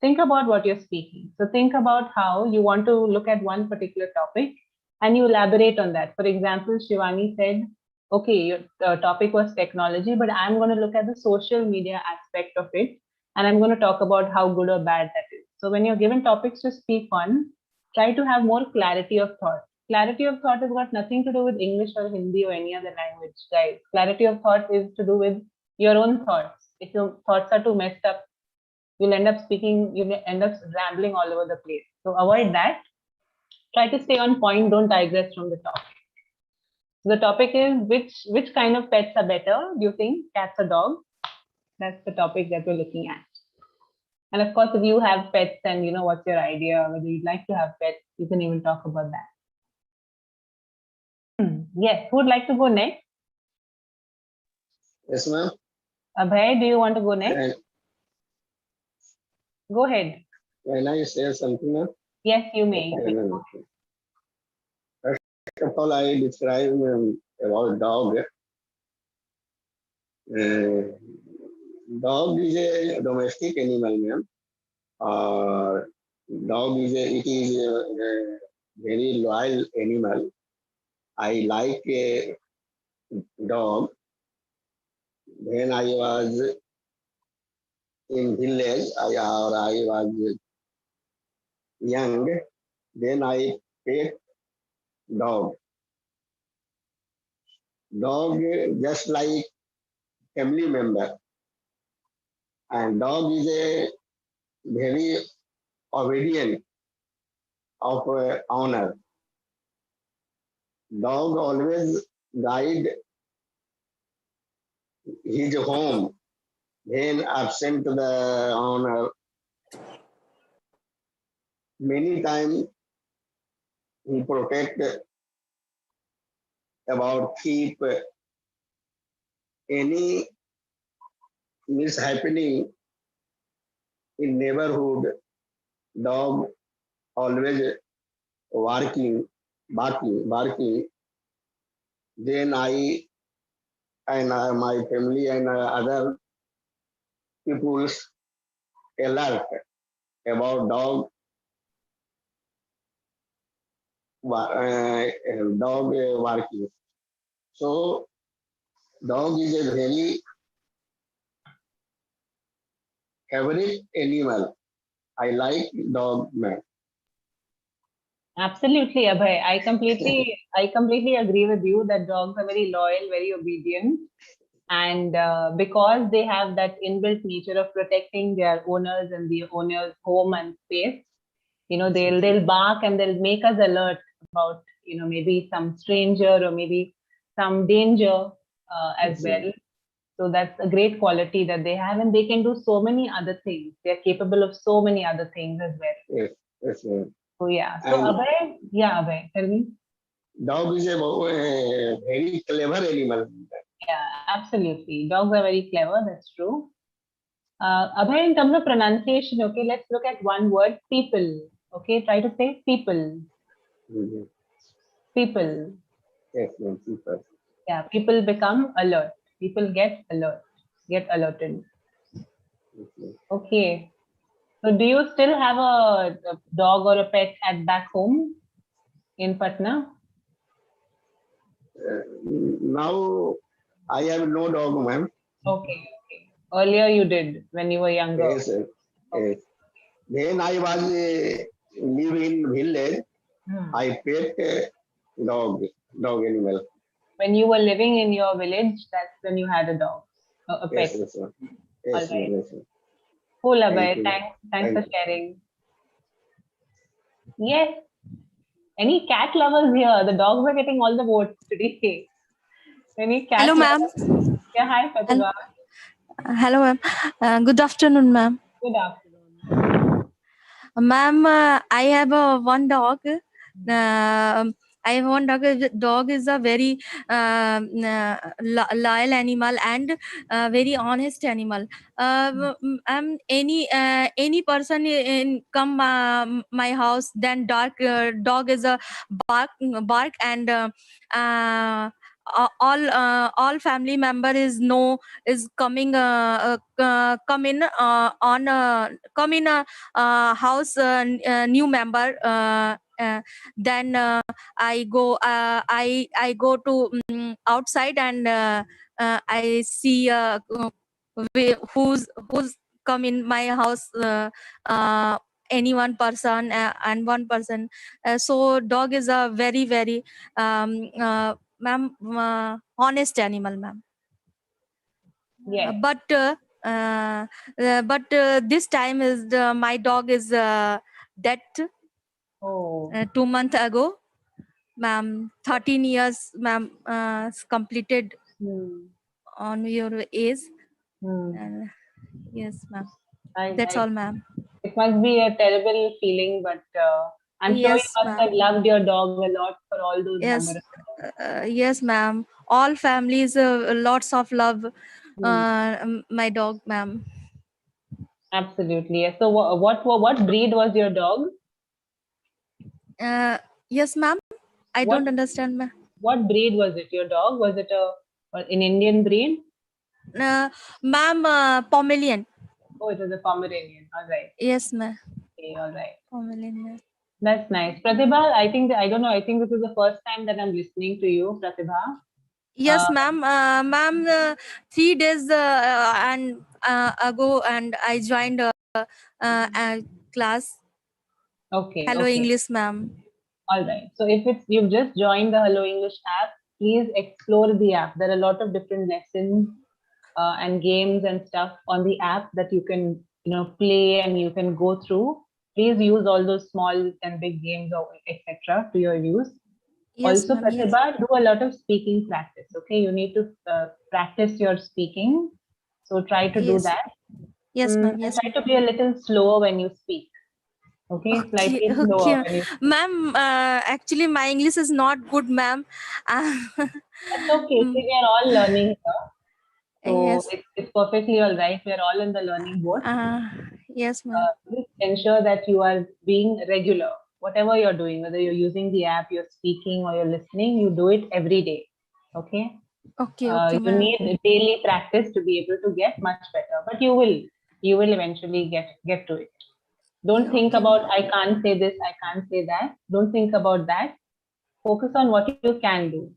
Speaker 7: think about what you're speaking. So think about how you want to look at one particular topic and you elaborate on that. For example, Shivani said, okay, your topic was technology, but I'm going to look at the social media aspect of it and I'm going to talk about how good or bad that is. So when you're given topics to speak on, try to have more clarity of thought. Clarity of thought has got nothing to do with English or Hindi or any other language, guys. Clarity of thought is to do with your own thoughts. If your thoughts are too messed up, you'll end up rambling all over the place. So avoid that. Try to stay on point, don't digress from the topic. The topic is which kind of pets are better? Do you think cats or dogs? That's the topic that we're looking at. And of course, if you have pets and what's your idea, whether you'd like to have pets, you can even talk about that. Yes, who would like to go next?
Speaker 9: Yes, ma'am.
Speaker 7: Abhay, do you want to go next? Go ahead.
Speaker 9: Can I say something, ma'am?
Speaker 7: Yes, you may.
Speaker 9: First of all, I describe about dog. Dog is a domestic animal, ma'am. Dog is a very loyal animal. I like a dog. When I was in village, I was young, then I pet dog. Dog just like family member. And dog is a very obedient of owner. Dog always guide his home when absent the owner. Many times he protect about keep any mishappening in neighborhood. Dog always barking. Then I and my family and other people's alert about dog barking. So dog is a very favorite animal. I like dog, man.
Speaker 7: Absolutely, Abhay. I completely agree with you that dogs are very loyal, very obedient. And because they have that inbuilt nature of protecting their owners and the owner's home and space, they'll bark and they'll make us alert about, maybe some stranger or maybe some danger as well. So that's a great quality that they have, and they can do so many other things. They're capable of so many other things as well.
Speaker 9: Yes.
Speaker 7: So yeah. So Abhay, tell me.
Speaker 9: Dog is a very clever animal.
Speaker 7: Yeah, absolutely. Dogs are very clever. That's true. Abhay, in terms of pronunciation, okay, let's look at one word, people. Okay, try to say people.
Speaker 9: Mm-hmm.
Speaker 7: People.
Speaker 9: Yes, people.
Speaker 7: Yeah, people become alert. People get alerted. Okay. So do you still have a dog or a pet at back home in Patna?
Speaker 9: Now I have no dog, ma'am.
Speaker 7: Okay. Earlier you did when you were younger.
Speaker 9: Yes. When I was live in village, I pet dog animal.
Speaker 7: When you were living in your village, that's when you had a dog, a pet.
Speaker 9: Yes.
Speaker 7: All right. Cool, Abhay. Thanks for sharing. Yes. Any cat lovers here? The dogs are getting all the votes today. Any cat
Speaker 14: Hello, ma'am.
Speaker 7: Yeah, hi, Pratibha.
Speaker 14: Hello, ma'am. Good afternoon, ma'am.
Speaker 7: Good afternoon.
Speaker 14: Ma'am, I have one dog. I have one dog. Dog is a very loyal animal and very honest animal. Any person in come my house, then dog is a bark and all family member is know is coming come in on come in a house new member then I go to outside and I see who's come in my house any one person and one person so dog is a very very ma'am honest animal, ma'am.
Speaker 7: Yes.
Speaker 14: But this time is my dog is dead
Speaker 7: Oh.
Speaker 14: 2 months ago, ma'am. 13 years, ma'am, completed on your age. Yes, ma'am. That's all, ma'am.
Speaker 7: It must be a terrible feeling, but I'm sure you
Speaker 14: Yes,
Speaker 7: must have
Speaker 14: ma'am.
Speaker 7: loved your dog a lot for all those
Speaker 14: Yes,
Speaker 7: memorable.
Speaker 14: yes, ma'am. All families, lots of love. My dog, ma'am.
Speaker 7: Absolutely. Yes. So, what breed was your dog?
Speaker 14: Yes, ma'am. I
Speaker 7: What
Speaker 14: don't understand, ma'am.
Speaker 7: What breed was it? Your dog, was it an Indian breed?
Speaker 14: Ma'am, Pomeranian.
Speaker 7: Oh, it was a Pomeranian. All right.
Speaker 14: Yes, ma'am.
Speaker 7: Okay, all right.
Speaker 14: Pomeranian.
Speaker 7: That's nice. Pratibha, I think I don't know. I think this is the first time that I'm listening to you, Pratibha.
Speaker 14: Yes, ma'am. Ma'am, 3 days and ago, and I joined a class.
Speaker 7: Okay.
Speaker 14: Hello,
Speaker 7: okay.
Speaker 14: English, ma'am.
Speaker 7: All right. So if you've just joined the Hello English app, please explore the app. There are a lot of different lessons and games and stuff on the app that you can play and you can go through. Please use all those small and big games or etc. to your use.
Speaker 14: Yes,
Speaker 7: Also,
Speaker 14: ma'am. Yes.
Speaker 7: Pratibha, do a lot of speaking practice. Okay, you need to practice your speaking. So try to do
Speaker 14: Yes.
Speaker 7: that.
Speaker 14: Yes, ma'am.
Speaker 7: And
Speaker 14: Yes,
Speaker 7: try to be a little slower when you speak. Okay, slightly slower
Speaker 14: okay.
Speaker 7: when you.
Speaker 14: Ma'am, actually, my English is not good, ma'am.
Speaker 7: That's okay. See, we are all learning here. So
Speaker 14: Yes.
Speaker 7: it's perfectly all right. We are all in the learning boat.
Speaker 14: Yes, ma'am.
Speaker 7: Just ensure that you are being regular. Whatever you're doing, whether you're using the app, you're speaking, or you're listening, you do it every day. Okay.
Speaker 14: Okay. Okay,
Speaker 7: You
Speaker 14: ma'am.
Speaker 7: need daily practice to be able to get much better. But you will eventually get to it. Don't think
Speaker 14: Okay,
Speaker 7: about I can't say this, I can't say that. Don't think about that. Focus on what you can do.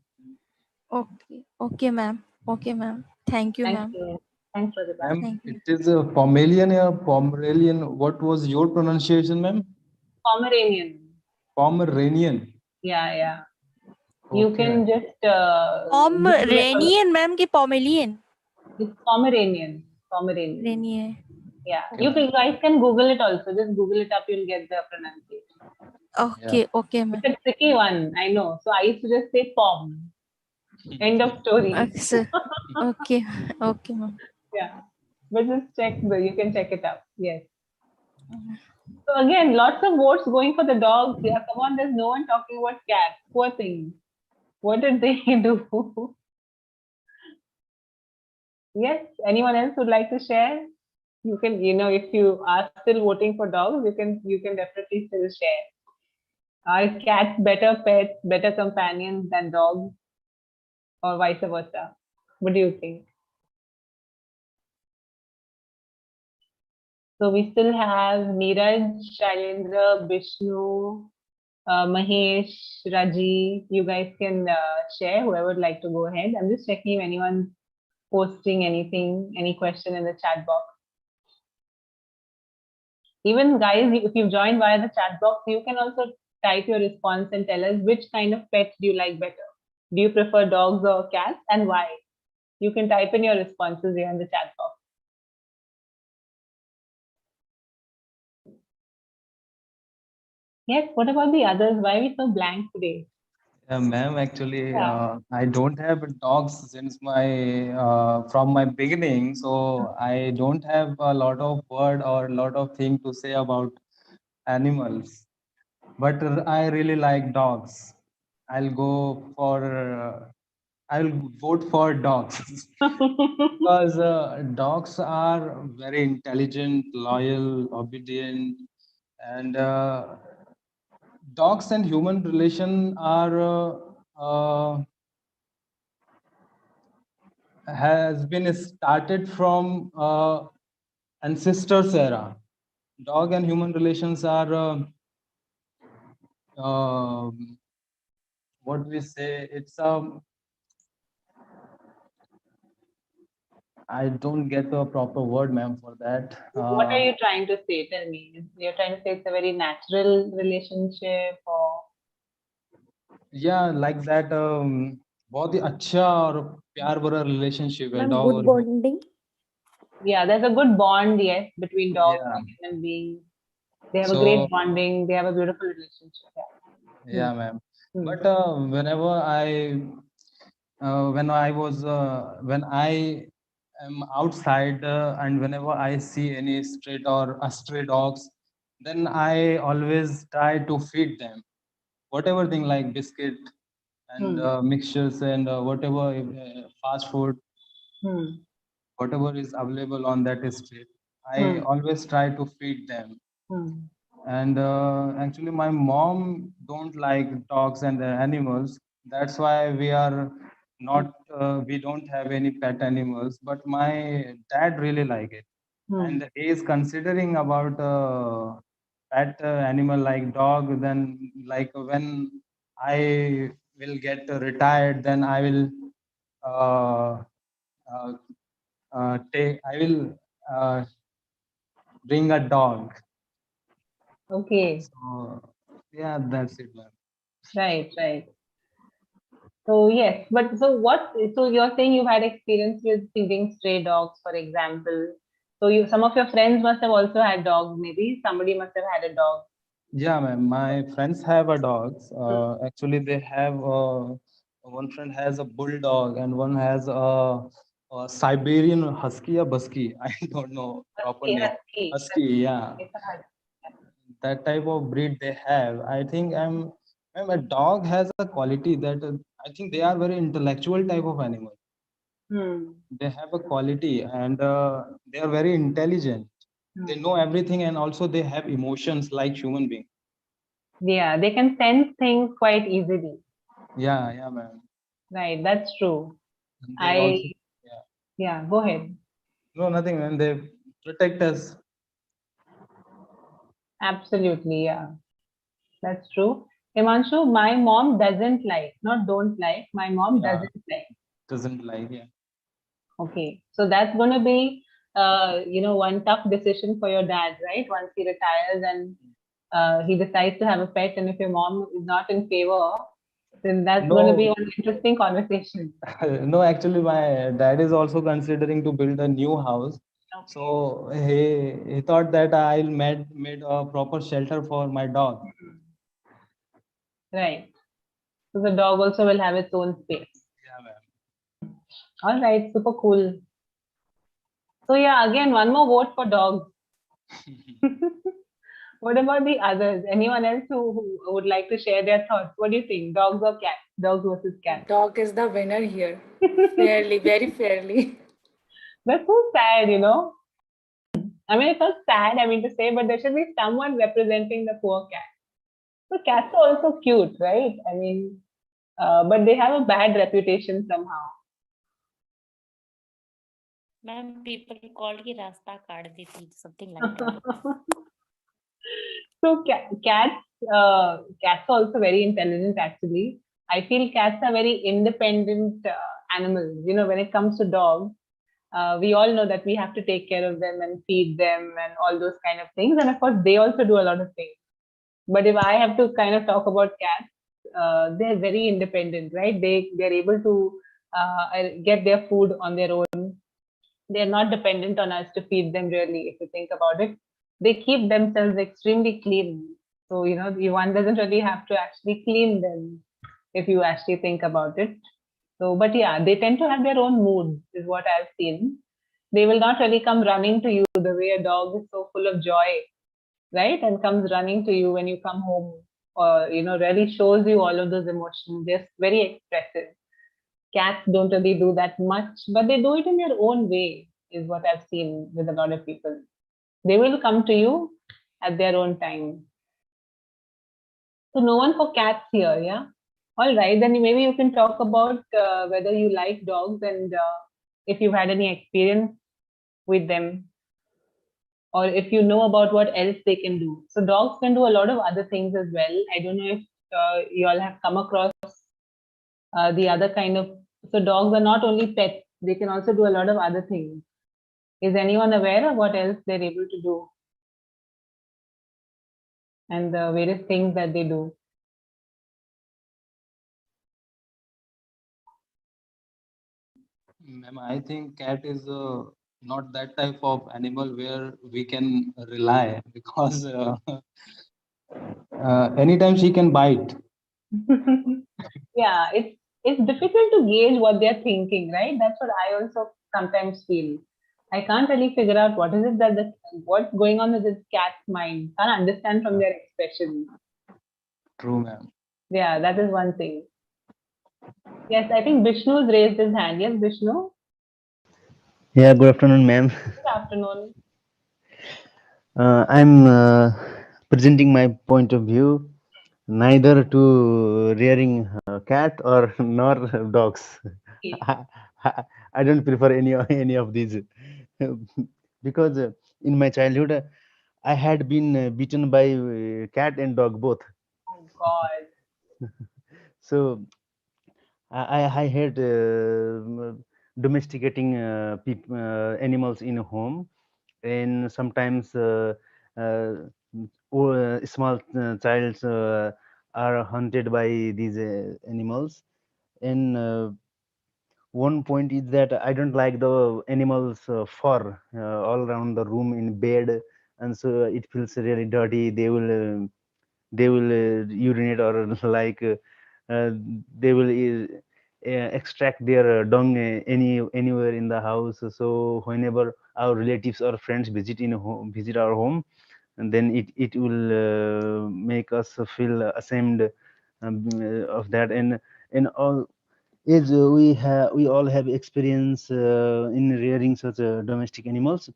Speaker 14: Okay. Okay, ma'am. Okay, ma'am. Thank you,
Speaker 7: Thank
Speaker 14: ma'am.
Speaker 7: you. Thanks for the
Speaker 10: Ma'am,
Speaker 14: Thank you.
Speaker 10: it is a Pomeranian or Pomeranian. What was your pronunciation, ma'am?
Speaker 7: Pomeranian.
Speaker 10: Pomeranian.
Speaker 7: Yeah. You
Speaker 10: Okay,
Speaker 7: can
Speaker 10: ma'am.
Speaker 7: just
Speaker 14: Pomeranian, ma'am, ki Pomeranian?
Speaker 7: It's Pomeranian. Pomeranian.
Speaker 14: Renier.
Speaker 7: Yeah.
Speaker 10: Okay,
Speaker 7: You
Speaker 10: ma'am.
Speaker 7: guys can Google it also. Just Google it up, you'll get the pronunciation.
Speaker 14: Okay. Okay, ma'am.
Speaker 7: It's a tricky one, I know. So I used to just say Pom. End of story.
Speaker 14: Okay. Okay, ma'am.
Speaker 7: Yeah. But just you can check it out. Yes. So again, lots of votes going for the dogs. Yeah, come on, there's no one talking about cats. Poor thing. What did they do? Yes. Anyone else would like to share? You can, if you are still voting for dogs, you can definitely still share. Are cats better pets, better companions than dogs, or vice versa? What do you think? So we still have Neeraj, Shailendra, Vishnu, Mahesh, Raji. You guys can share, whoever would like to go ahead. I'm just checking if anyone's posting anything, any question in the chat box. Even guys, if you've joined via the chat box, you can also type your response and tell us which kind of pets do you like better. Do you prefer dogs or cats and why? You can type in your responses here in the chat box. Yes, what about the others? Why are we so blank today?
Speaker 10: Ma'am, actually, I don't have dogs since from my beginning, so I don't have a lot of word or a lot of thing to say about animals, but I really like dogs. I'll vote for dogs because dogs are very intelligent, loyal, obedient, and dogs and human relation are has been started from ancestors era. Dog and human relations are what we say. It's I don't get a proper word, ma'am, for that.
Speaker 7: What are you trying to say? Tell me. You're trying to say it's a very natural relationship, or
Speaker 10: Yeah, like that. बहुत ही अच्छा और प्यार भरा relationship है dog
Speaker 8: good
Speaker 10: और
Speaker 8: bonding.
Speaker 7: yeah, there's a good bond, yes, between dogs
Speaker 10: yeah.
Speaker 7: and human beings. They have a
Speaker 10: So
Speaker 7: great bonding. They have a beautiful relationship.
Speaker 10: yeah, ma'am.
Speaker 7: Hmm.
Speaker 10: But whenever when I am outside and whenever I see any stray dogs, then I always try to feed them whatever thing like biscuit and mixtures and whatever fast food, whatever is available on that street. I always try to feed them. And actually my mom don't like dogs and animals. That's why we don't have any pet animals, but my dad really like it, and he is considering about pet animal like dog. Then like when I will get retired, then I will uh, uh, I will bring a dog.
Speaker 7: Okay.
Speaker 10: So yeah, that's it, ma'am.
Speaker 7: Right, right. So yes, but so you're saying you've had experience with feeding stray dogs, for example. So some of your friends must have also had dogs, maybe somebody must have had a dog.
Speaker 10: Yeah, ma'am. My friends have a dogs. Actually, they have one friend has a bulldog and one has a Siberian husky or busky. I don't know proper name. Husky, yeah. That type of breed they have. I think ma'am, a dog has a quality that I think they are very intellectual type of animal. They have a quality and they are very intelligent. They know everything and also they have emotions like human being.
Speaker 7: Yeah, they can sense things quite easily.
Speaker 10: Yeah, yeah, ma'am.
Speaker 7: Right, that's true.
Speaker 10: They also, yeah.
Speaker 7: Yeah, go ahead.
Speaker 10: No, nothing, man. They protect us.
Speaker 7: Absolutely, yeah. That's true. Himanshu, my mom doesn't like, not don't like, my mom
Speaker 10: Yeah.
Speaker 7: doesn't like.
Speaker 10: Doesn't like, yeah.
Speaker 7: Okay, so that's going to be, one tough decision for your dad, right? Once he retires and he decides to have a pet, and if your mom is not in favor, then that's going to be
Speaker 10: No,
Speaker 7: an interesting conversation.
Speaker 10: no, actually, my dad is also considering to build a new house. So he thought that I'll made a proper shelter for my dog.
Speaker 7: Right. So the dog also will have its own space.
Speaker 10: Yeah, ma'am.
Speaker 7: All right, super cool. So yeah, again, one more vote for dogs. What about the others? Anyone else who would like to share their thoughts? What do you think? Dogs or cats? Dogs versus cats?
Speaker 13: Dog is the winner here. Fairly, very fairly.
Speaker 7: That's so sad, I mean, it's not sad, I mean to say, but there should be someone representing the poor cat. So cats are also cute, right? I mean, but they have a bad reputation somehow.
Speaker 8: Ma'am, people called ki rasta kaat deti, something like that.
Speaker 7: So cats are also very intelligent actually. I feel cats are very independent animals. When it comes to dogs, we all know that we have to take care of them and feed them and all those kind of things. And of course, they also do a lot of things. But if I have to kind of talk about cats, they're very independent, right? They're able to get their food on their own. They're not dependent on us to feed them really, if you think about it. They keep themselves extremely clean. So, one doesn't really have to actually clean them if you actually think about it. So, but yeah, they tend to have their own moods, is what I've seen. They will not really come running to you the way a dog is so full of joy. right? And comes running to you when you come home, or really shows you all of those emotions. They're very expressive. Cats don't really do that much, but they do it in their own way, is what I've seen with a lot of people. They will come to you at their own time. So no one for cats here, yeah? All right, then maybe you can talk about whether you like dogs and if you've had any experience with them, or if you know about what else they can do. So dogs can do a lot of other things as well. I don't know if you all have come across the other kind of. So dogs are not only pets; they can also do a lot of other things. Is anyone aware of what else they're able to do and the various things that they do?
Speaker 10: Ma'am, I think cat is not that type of animal where we can rely because anytime she can bite.
Speaker 7: Yeah, it's difficult to gauge what they're thinking, right? That's what I also sometimes feel. I can't really figure out what is it that what's going on with this cat's mind. Can't understand from their expression.
Speaker 10: True, ma'am.
Speaker 7: Yeah, that is one thing. Yes, I think Vishnu's raised his hand. Yes, Vishnu.
Speaker 2: Yeah, good afternoon, ma'am.
Speaker 7: Good afternoon.
Speaker 2: I'm presenting my point of view, neither to rearing cat or nor dogs.
Speaker 7: Okay.
Speaker 2: I don't prefer any of these because in my childhood I had been beaten by cat and dog both.
Speaker 7: Oh God.
Speaker 2: So I hate domesticating animals in home, and sometimes small childs are hunted by these animals. And one point is that I don't like the animals fur all around the room in bed, and so it feels really dirty. They will urinate or like uh, they will extract their dung anywhere in the house. So whenever our relatives or friends visit our home, and then it will make us feel ashamed of that. And all is we all have experience in rearing such domestic animals.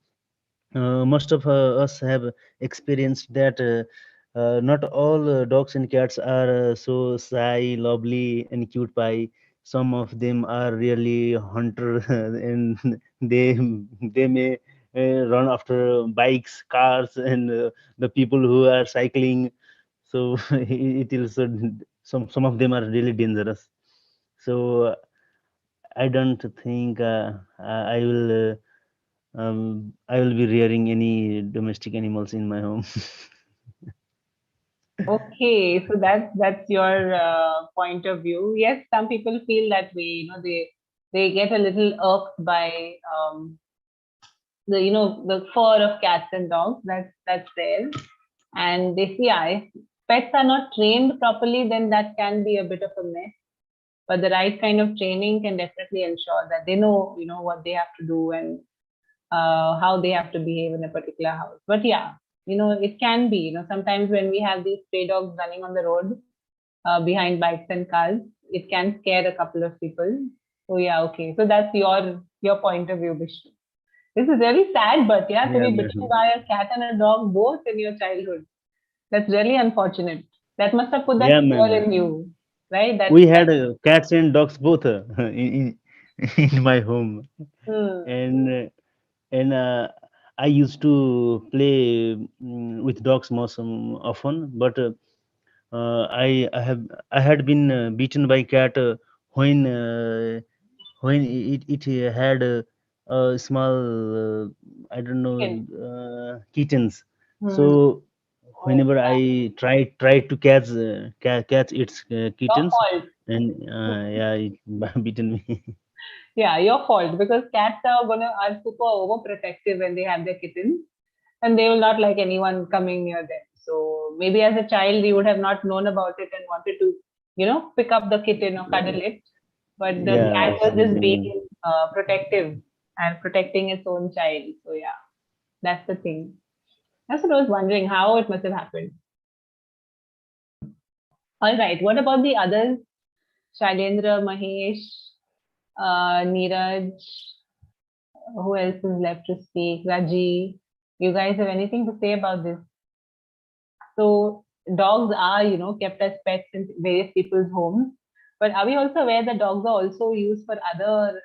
Speaker 2: Most of us have experienced that not all dogs and cats are so shy, lovely, and cute pie. Some of them are really hunter, and they may run after bikes, cars, and the people who are cycling. So it is some of them are really dangerous. So I don't think I will. I will be rearing any domestic animals in my home.
Speaker 7: Okay, so that's your point of view. Yes, some people feel that way. They get a little irked by the the fur of cats and dogs. That's there, and they see, yeah, if pets are not trained properly, then that can be a bit of a mess. But the right kind of training can definitely ensure that they know what they have to do and how they have to behave in a particular house. But yeah, it can be, sometimes when we have these stray dogs running on the road behind bikes and cars, it can scare a couple of people. So yeah, okay. So that's your point of view, Vishnu. This is really sad, but yeah, to
Speaker 2: Yeah,
Speaker 7: be bitten
Speaker 2: ma'am.
Speaker 7: by a cat and a dog both in your childhood. That's really unfortunate. That must have put that
Speaker 2: Yeah,
Speaker 7: fear
Speaker 2: ma'am.
Speaker 7: in you, right?
Speaker 2: We had cats and dogs both in my home,
Speaker 7: Hmm.
Speaker 2: and I used to play with dogs most often, but I had been beaten by cat when it had a small I don't know
Speaker 7: Chicken.
Speaker 2: kittens.
Speaker 7: Hmm.
Speaker 2: So
Speaker 7: Oh,
Speaker 2: whenever
Speaker 7: yeah.
Speaker 2: I tried to catch its
Speaker 7: Your
Speaker 2: kittens,
Speaker 7: fault.
Speaker 2: and yeah, it beaten me.
Speaker 7: Yeah, your fault, because cats are super overprotective when they have their kittens, and they will not like anyone coming near them. So maybe as a child you would have not known about it and wanted to, pick up the kitten or cuddle it, but the
Speaker 2: Yeah,
Speaker 7: cat was just
Speaker 2: absolutely, ma'am.
Speaker 7: being protective and protecting its own child. So yeah, that's the thing. That's what I was wondering, how it must have happened. All right, what about the others? Shailendra, Mahesh, Neeraj, who else is left to speak? Raji, you guys have anything to say about this? So dogs are, kept as pets in various people's homes. But are we also aware that dogs are also used for other,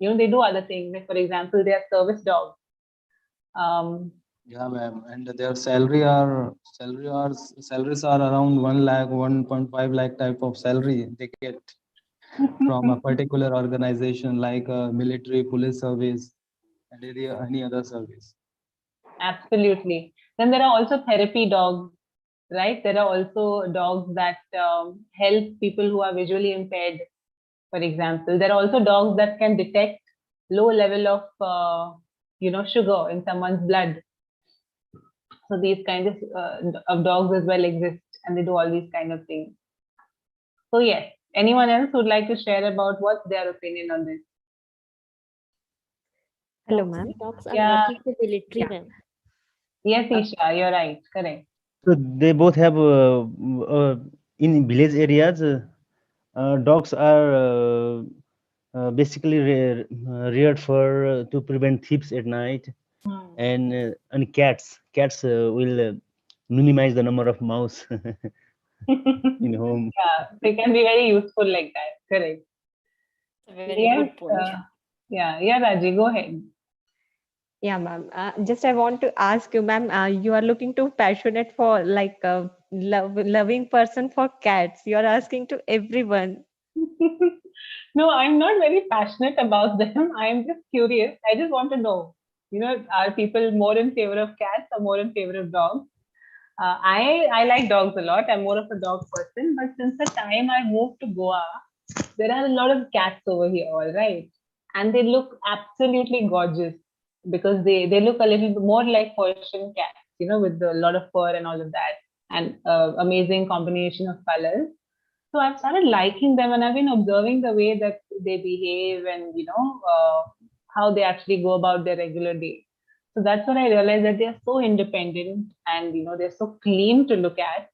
Speaker 7: they do other things. Like for example, they are service dogs.
Speaker 10: Yeah, ma'am. And their salaries are around 1 lakh, 1.5 lakh type of salary they get from a particular organization like military, police service, and any other service.
Speaker 7: Absolutely. Then there are also therapy dogs, right? There are also dogs that help people who are visually impaired, for example. There are also dogs that can detect low level of, sugar in someone's blood. So these kinds of dogs as well exist, and they do all these kind of things. So yes, anyone else would like to share about what's their opinion on this?
Speaker 15: Hello, ma'am. Dogs are
Speaker 7: Yeah.
Speaker 15: working for military, ma'am.
Speaker 7: Yes, Isha, you're right. Correct.
Speaker 2: So they both have in village areas. Dogs are basically reared for to prevent thieves at night, and cats will minimize the number of mouse in home.
Speaker 7: Yeah, they can be very useful like that. Correct.
Speaker 15: Very
Speaker 7: Yes.
Speaker 15: good point.
Speaker 7: Yeah, Raji, go ahead.
Speaker 11: Yeah, ma'am. Just I want to ask you, ma'am, you are looking too passionate for like a loving person for cats. You are asking to everyone.
Speaker 7: No, I'm not very passionate about them. I'm just curious. I just want to know, are people more in favor of cats or more in favor of dogs? I like dogs a lot. I'm more of a dog person. But since the time I moved to Goa, there are a lot of cats over here, all right? And they look absolutely gorgeous because they look a little bit more like Persian cats, with a lot of fur and all of that, and amazing combination of colors. So I've started liking them, and I've been observing the way that they behave and how they actually go about their regular day. So that's when I realized that they're so independent and they're so clean to look at.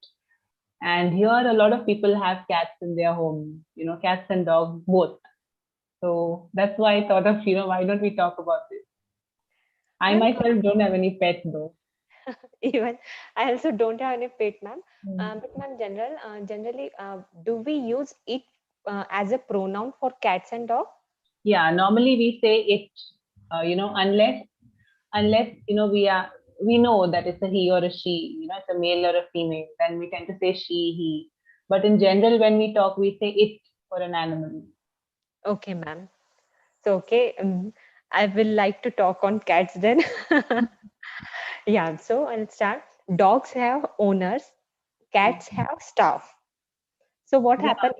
Speaker 7: And here a lot of people have cats in their home, cats and dogs both. So that's why I thought of, why don't we talk about this? I myself don't have any pets though.
Speaker 11: Even I also don't have any pet, ma'am. But ma'am, generally, do we use it as a pronoun for cats and dogs?
Speaker 7: Yeah, normally we say it, unless we know that it's a he or a she, it's a male or a female, then we tend to say she, he. But in general, when we talk, we say it for an animal.
Speaker 11: Okay, ma'am. So okay, I will like to talk on cats then. Yeah, so I'll start. Dogs have owners, cats have staff. So what happened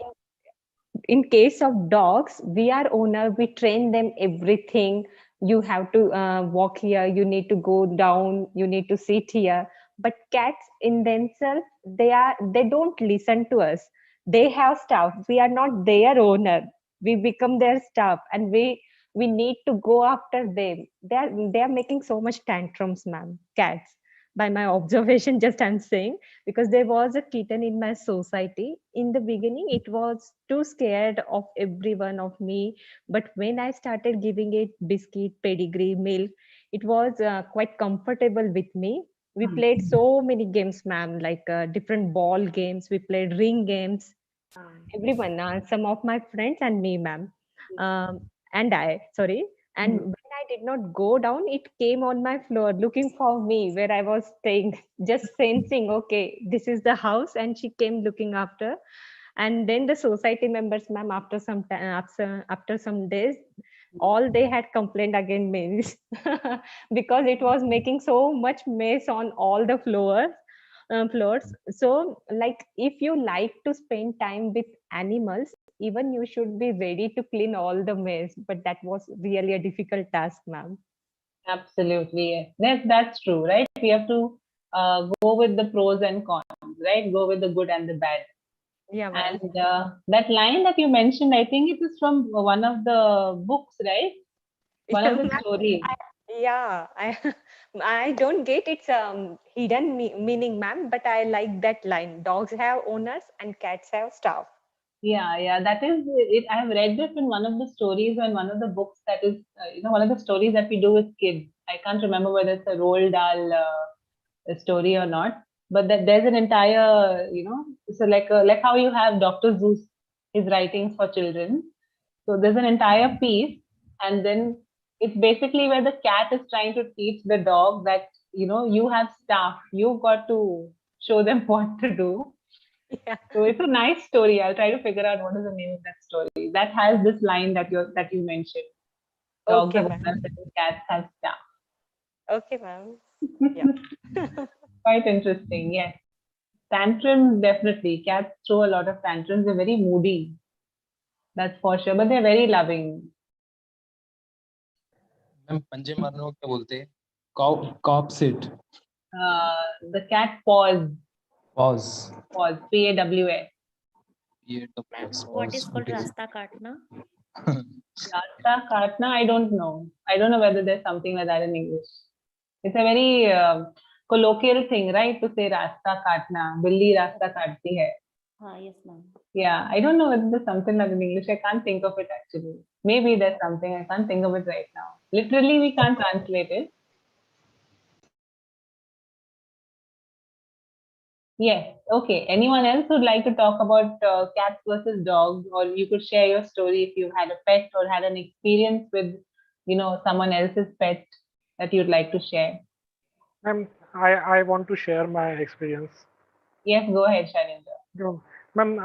Speaker 11: in case of dogs? We are owner, we train them everything. You have to walk here, you need to go down, you need to sit here. But cats in themselves, they don't listen to us. They have staff. We are not their owner. We become their staff, and we need to go after them. They are making so much tantrums, ma'am, cats. By my observation, just I'm saying, because there was a kitten in my society. In the beginning, it was too scared of everyone, of me. But when I started giving it biscuit, pedigree, milk, it was quite comfortable with me. We played so many games, ma'am, like different ball games. We played ring games. Everyone, some of my friends and me, ma'am. And I, sorry. And when I did not go down, it came on my floor looking for me where I was staying, just sensing, okay, this is the house. And she came looking after. And then the society members, ma'am, after some time, after some days, all they had complained again me because it was making so much mess on all the floors. So like, if you like to spend time with animals, even you should be ready to clean all the mess. But that was really a difficult task, ma'am.
Speaker 7: Absolutely, yes. That's true, right? We have to go with the pros and cons, right? Go with the good and the bad.
Speaker 11: Yeah, ma'am.
Speaker 7: And that line that you mentioned, I think it is from one of the books, right? One of the stories.
Speaker 16: Yeah, I I don't get its hidden meaning, ma'am, but I like that line. Dogs have owners and cats have staff.
Speaker 7: Yeah, that is it. I have read this in one of the stories or in one of the books that is, one of the stories that we do with kids. I can't remember whether it's a Roald Dahl story or not, but that there's an entire, so like how you have Dr. Seuss, his writings for children. So there's an entire piece, and then it's basically where the cat is trying to teach the dog that, you have staff, you've got to show them what to do.
Speaker 16: Yeah.
Speaker 7: So it's a nice story. I'll try to figure out what is the name of that story. That has this line that you mentioned. Dogs
Speaker 16: Okay,
Speaker 7: have
Speaker 16: ma'am.
Speaker 7: owners and cats have staff.
Speaker 16: Okay, ma'am. Yeah.
Speaker 7: Quite interesting. Yes. Tantrums, definitely. Cats throw a lot of tantrums. They're very moody. That's for sure. But they're very loving.
Speaker 10: Ma'am पंजे मारने को क्या बोलते हैं? Cop sit.
Speaker 7: The cat paws.
Speaker 10: Pause.
Speaker 7: Paws. PAWS.
Speaker 15: What is called rasta katna?
Speaker 7: Rasta katna, I don't know. I don't know whether there's something like that in English. It's a very colloquial thing, right? To say rasta katna. Billi rasta kaatti hai.
Speaker 15: Yes, ma'am.
Speaker 7: Yeah, I don't know whether there's something like in English. I can't think of it actually. Maybe there's something. I can't think of it right now. Literally, we can't translate it. Yes. Okay. Anyone else would like to talk about cats versus dogs, or you could share your story if you had a pet or had an experience with, someone else's pet that you'd like to share.
Speaker 12: I want to share my experience.
Speaker 7: Yes, go ahead, Shailendra.
Speaker 12: Ma'am,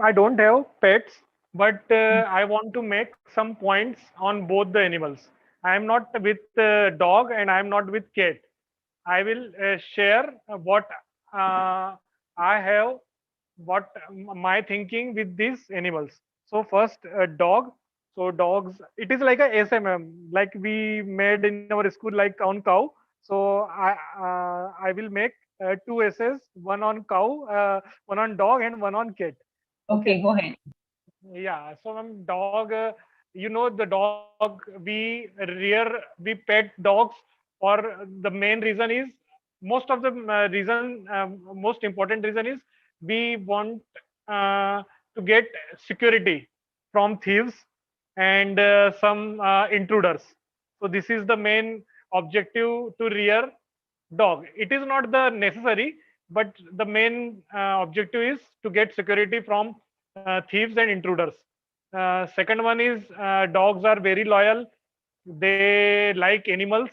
Speaker 12: I don't have pets, but I want to make some points on both the animals. I am not with dog and I am not with cat. I will share what I have, what my thinking with these animals. So first, dog. So dogs, it is like a SMM, like we made in our school, like on cow. So I will make two essays, one on cow, one on dog, and one on cat.
Speaker 7: Okay, go ahead.
Speaker 12: Yeah. So dog, the dog we pet dogs for the main reason is most important reason is we want to get security from thieves and some intruders. So this is the main objective to rear dog. It is not the necessary, but the main objective is to get security from thieves and intruders. Second one is dogs are very loyal. They like animals,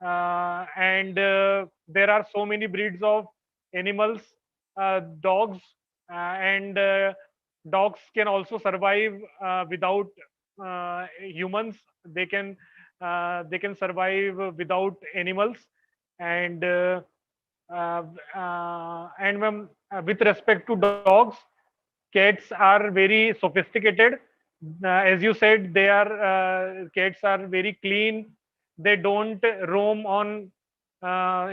Speaker 12: and there are so many breeds of animals, dogs, and dogs can also survive without humans. They can survive without animals, and with respect to dogs, cats are very sophisticated. As you said, they are cats are very clean. They don't roam on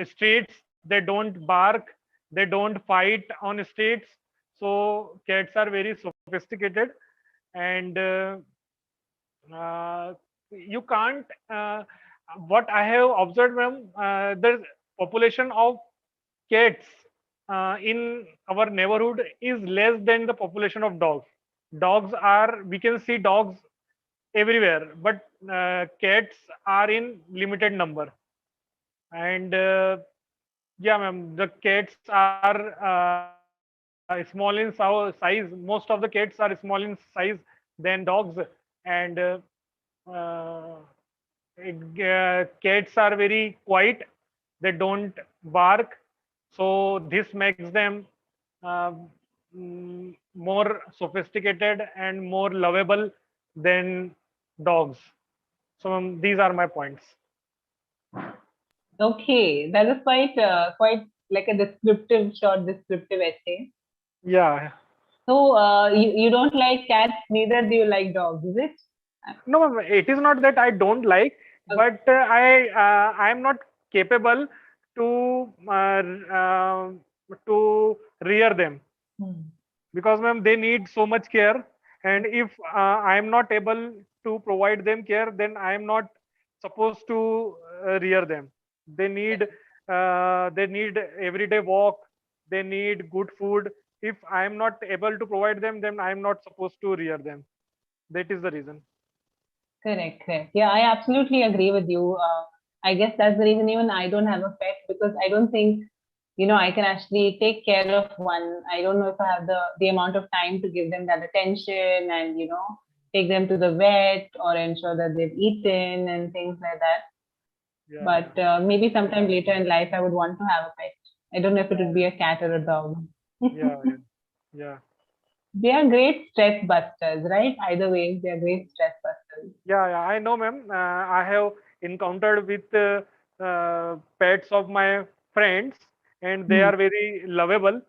Speaker 12: streets. They don't bark. They don't fight on streets. So cats are very sophisticated, and you can't. What I have observed, ma'am, the population of cats in our neighborhood is less than the population of dogs. We can see dogs everywhere, but cats are in limited number. And yeah, ma'am, the cats are small in size. Most of the cats are small in size than dogs, and uh, cats are very quiet. They don't bark, so this makes them uh, more sophisticated and more lovable than dogs. So these are my points.
Speaker 7: Okay, that is quite like a short descriptive essay.
Speaker 12: Yeah.
Speaker 7: So you don't like cats, neither do you like dogs, is it?
Speaker 12: No, it is not that I don't like, but I am not capable to to rear them, because ma'am, they need so much care, and if I am not able to provide them care, then I am not supposed to rear them. They need everyday walk. They need good food. If I am not able to provide them, then I am not supposed to rear them. That is the reason.
Speaker 7: Correct, correct. Yeah, I absolutely agree with you. I guess that's the reason even I don't have a pet, because I don't think, I can actually take care of one. I don't know if I have the amount of time to give them that attention and, take them to the vet or ensure that they've eaten and things like that.
Speaker 12: Yeah.
Speaker 7: But maybe sometime later in life, I would want to have a pet. I don't know if it would be a cat or a dog.
Speaker 12: Yeah. Yeah. Yeah.
Speaker 7: They are great stress busters, right? Either way, they are great stress busters.
Speaker 12: Yeah, yeah, I know, ma'am. I have encountered with pets of my friends, and they
Speaker 7: Hmm.
Speaker 12: are very lovable.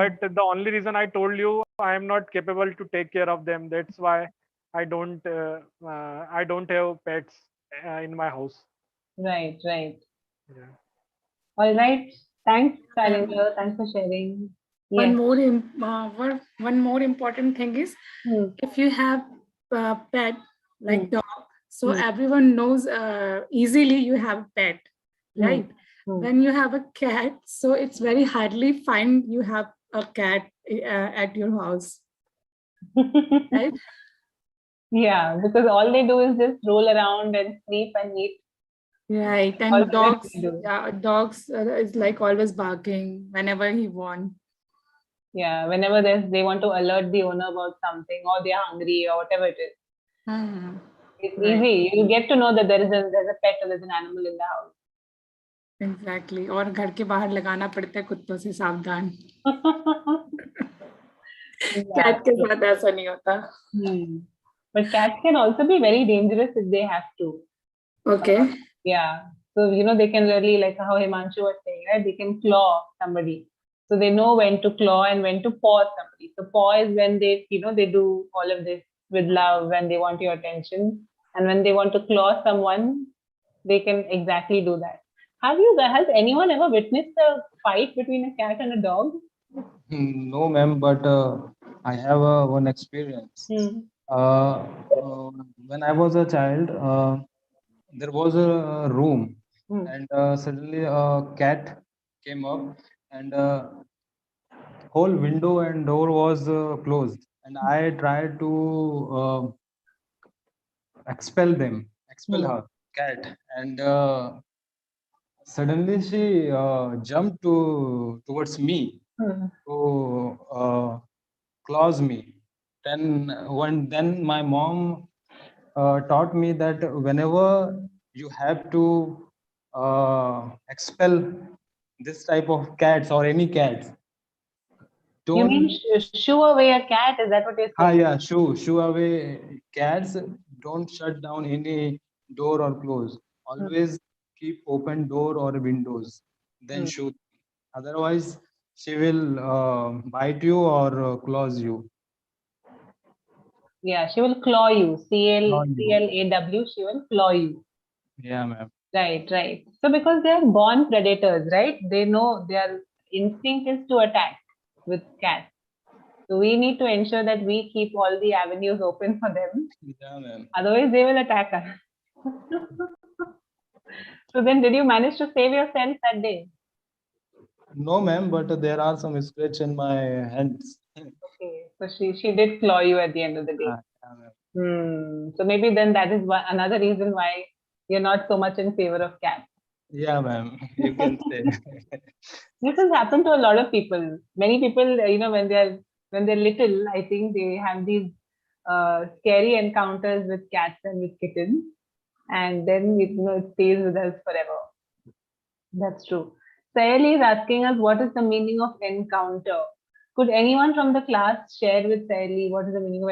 Speaker 12: But the only reason I told you I am not capable to take care of them. That's why I don't have pets in my house.
Speaker 7: Right, right.
Speaker 12: Yeah.
Speaker 7: All right. Thanks,
Speaker 13: And
Speaker 7: Salinger. Thanks for sharing.
Speaker 13: one
Speaker 7: Yes.
Speaker 13: more one more important thing is,
Speaker 7: Hmm.
Speaker 13: if you have a pet like
Speaker 7: Hmm.
Speaker 13: dog, so
Speaker 7: Hmm.
Speaker 13: everyone knows easily you have a pet,
Speaker 7: Hmm.
Speaker 13: right?
Speaker 7: Hmm.
Speaker 13: When you have a cat, so it's very hardly find you have a cat at your house, right?
Speaker 7: Yeah, because all they do is just roll around and sleep and eat.
Speaker 13: Right,
Speaker 7: All
Speaker 13: and
Speaker 7: the rest
Speaker 13: dogs,
Speaker 7: they do.
Speaker 13: yeah, dogs is like always barking whenever he wants.
Speaker 7: Yeah, whenever they want to alert the owner about something, or they're hungry or whatever it is. It's
Speaker 13: Right,
Speaker 7: easy. You get to know that there's a pet or there's an animal in the house.
Speaker 13: exactly. और घर के बाहर लगाना पड़ता है कुत्तों से सावधान.
Speaker 7: Yeah.
Speaker 13: Cat के साथ ऐसा नहीं होता.
Speaker 7: But cats can also be very dangerous if they have to.
Speaker 13: Okay.
Speaker 7: Yeah. So, they can really, like how Himanshu was saying, right? They can claw somebody. So they know when to claw and when to paw somebody. So paw is when they do all of this with love, when they want your attention. And when they want to claw someone, they can exactly do that. Has anyone ever witnessed a fight between a cat and a dog?
Speaker 10: No, ma'am, but I have one experience. When I was a child, there was a room, and suddenly a cat came up, and whole window and door was closed, and I tried to expel her cat, and suddenly she jumped towards me to claws me. Then my mom taught me that whenever you have to expel this type of cats or any cats,
Speaker 7: You mean
Speaker 10: don't
Speaker 7: shoo away a cat? Is that what you're saying?
Speaker 10: yeah, shoo away cats. Don't shut down any door or close. Always keep open door or windows. Then shoot. Otherwise, she will bite you or claws you.
Speaker 7: Yeah, she will claw you.
Speaker 10: Claw you.
Speaker 7: CLAW, she will claw you.
Speaker 10: Yeah, ma'am.
Speaker 7: Right, right. So because they are born predators, right? They know their instinct is to attack with cats. So we need to ensure that we keep all the avenues open for them.
Speaker 10: Yeah, ma'am.
Speaker 7: Otherwise, they will attack us. So then, did you manage to save yourself that day?
Speaker 10: No, ma'am, but there are some scratch in my hands.
Speaker 7: Okay, so she did claw you at the end of the day.
Speaker 10: Yeah, ma'am.
Speaker 7: So maybe then that is another reason why you're not so much in favor of cats.
Speaker 10: Yeah, ma'am. You can say.
Speaker 7: This has happened to a lot of people. Many people, when they're little, I think they have these scary encounters with cats and with kittens, and then it stays with us forever. That's true. Sayali is asking us, what is the meaning of encounter? Could anyone from the class share with Sayali what is the meaning of